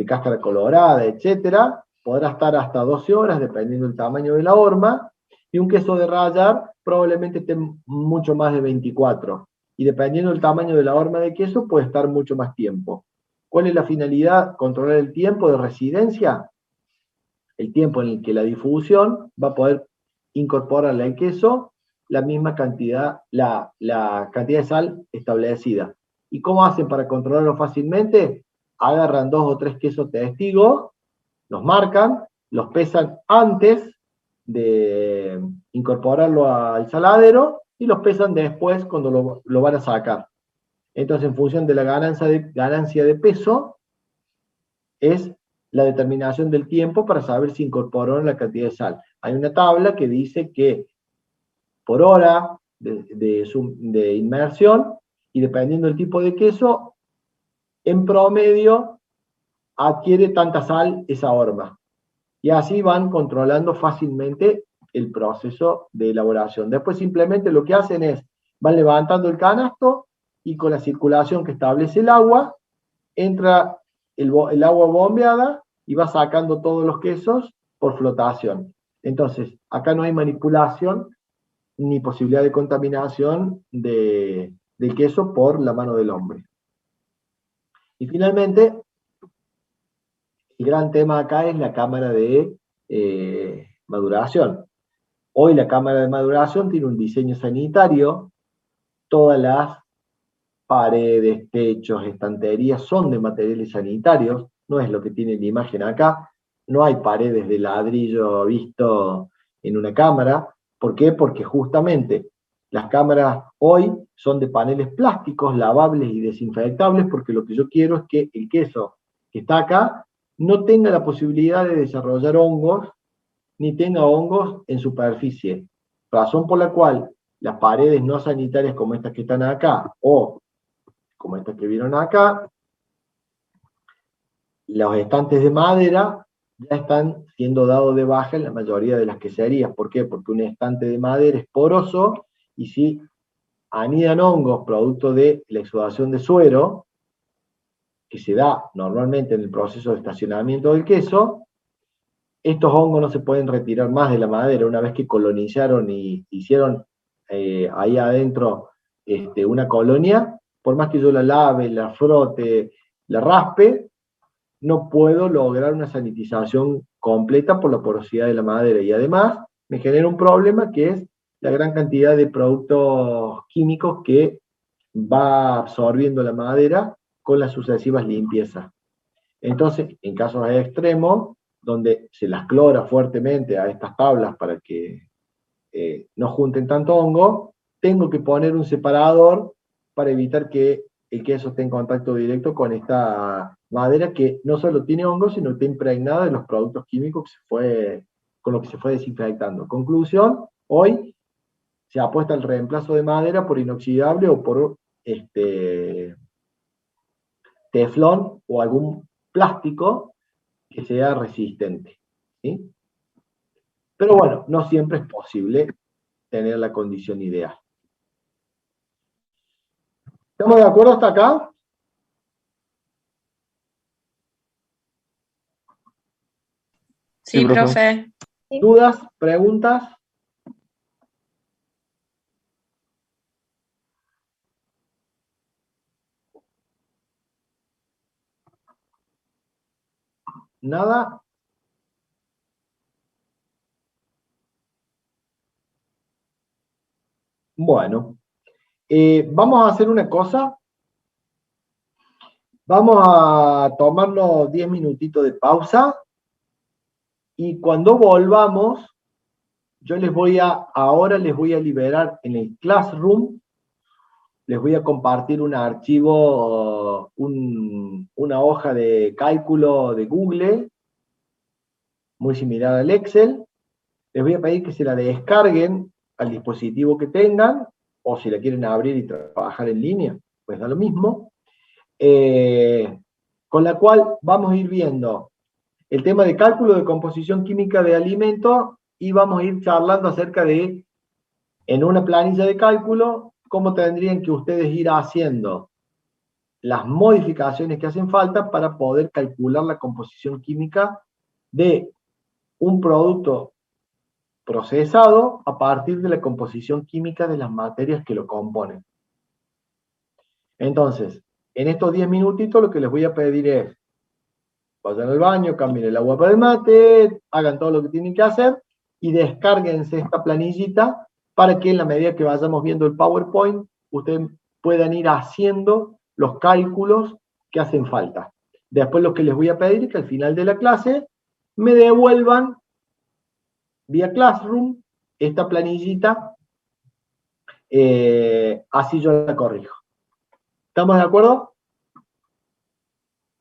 Speaker 3: cáscara colorada, etcétera, podrá estar hasta 12 horas, dependiendo del tamaño de la horma, Y un queso de rallar probablemente esté mucho más de 24. Y dependiendo del tamaño de la horma de queso, puede estar mucho más tiempo. ¿Cuál es la finalidad? Controlar el tiempo de residencia, el tiempo en el que la difusión va a poder incorporarle al queso la misma cantidad, la cantidad de sal establecida. ¿Y cómo hacen para controlarlo fácilmente? Agarran 2 o 3 quesos testigos, los marcan, los pesan antes de incorporarlo al saladero y los pesan después cuando lo van a sacar. Entonces, en función de la ganancia de peso, es la determinación del tiempo para saber si incorporó la cantidad de sal. Hay una tabla que dice que por hora de inmersión, y dependiendo del tipo de queso, en promedio adquiere tanta sal esa horma. Y así van controlando fácilmente el proceso de elaboración. Después simplemente lo que hacen es, van levantando el canasto y con la circulación que establece el agua, entra el agua bombeada y va sacando todos los quesos por flotación. Entonces, acá no hay manipulación ni posibilidad de contaminación del queso por la mano del hombre. Y finalmente, el gran tema acá es la cámara de maduración. Hoy la cámara de maduración tiene un diseño sanitario, todas las paredes, techos, estanterías son de materiales sanitarios, no es lo que tiene la imagen acá, no hay paredes de ladrillo visto en una cámara. ¿Por qué? Porque justamente las cámaras hoy son de paneles plásticos, lavables y desinfectables, porque lo que yo quiero es que el queso que está acá no tenga la posibilidad de desarrollar hongos, ni tenga hongos en superficie. Razón por la cual las paredes no sanitarias como estas que están acá, o como estas que vieron acá, los estantes de madera ya están siendo dados de baja en la mayoría de las queserías. ¿Por qué? Porque un estante de madera es poroso, y si anidan hongos producto de la exudación de suero, que se da normalmente en el proceso de estacionamiento del queso, estos hongos no se pueden retirar más de la madera. Una vez que colonizaron y hicieron ahí adentro una colonia, por más que yo la lave, la frote, la raspe, no puedo lograr una sanitización completa por la porosidad de la madera. Y además me genera un problema, que es la gran cantidad de productos químicos que va absorbiendo la madera con las sucesivas limpiezas. Entonces, en casos extremos, donde se las clora fuertemente a estas tablas para que no junten tanto hongo, tengo que poner un separador para evitar que el queso esté en contacto directo con esta madera, que no solo tiene hongos, sino que está impregnada de los productos químicos con los que se fue desinfectando. Conclusión, hoy se apuesta al reemplazo de madera por inoxidable o por teflón o algún plástico que sea resistente, ¿sí? Pero bueno, no siempre es posible tener la condición ideal. ¿Estamos de acuerdo hasta acá?
Speaker 8: Sí, profe.
Speaker 3: ¿Dudas? ¿Preguntas? ¿Nada? Bueno, vamos a hacer una cosa. Vamos a tomarnos 10 minutitos de pausa, y cuando volvamos, ahora les voy a liberar en el Classroom, les voy a compartir un archivo, una hoja de cálculo de Google, muy similar al Excel. Les voy a pedir que se la descarguen al dispositivo que tengan, o si la quieren abrir y trabajar en línea, pues da lo mismo. Con la cual vamos a ir viendo el tema de cálculo de composición química de alimentos, y vamos a ir charlando acerca de, en una planilla de cálculo, cómo tendrían que ustedes ir haciendo las modificaciones que hacen falta para poder calcular la composición química de un producto procesado a partir de la composición química de las materias que lo componen. Entonces, en estos 10 minutitos lo que les voy a pedir es, vayan al baño, cambien el agua para el mate, hagan todo lo que tienen que hacer y descárguense esta planillita para que en la medida que vayamos viendo el PowerPoint, ustedes puedan ir haciendo los cálculos que hacen falta. Después lo que les voy a pedir es que al final de la clase me devuelvan vía Classroom esta planillita, así yo la corrijo. ¿Estamos de acuerdo?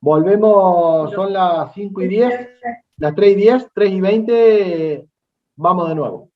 Speaker 3: Volvemos, son las 5:10, las 3:10, 3:20, vamos de nuevo.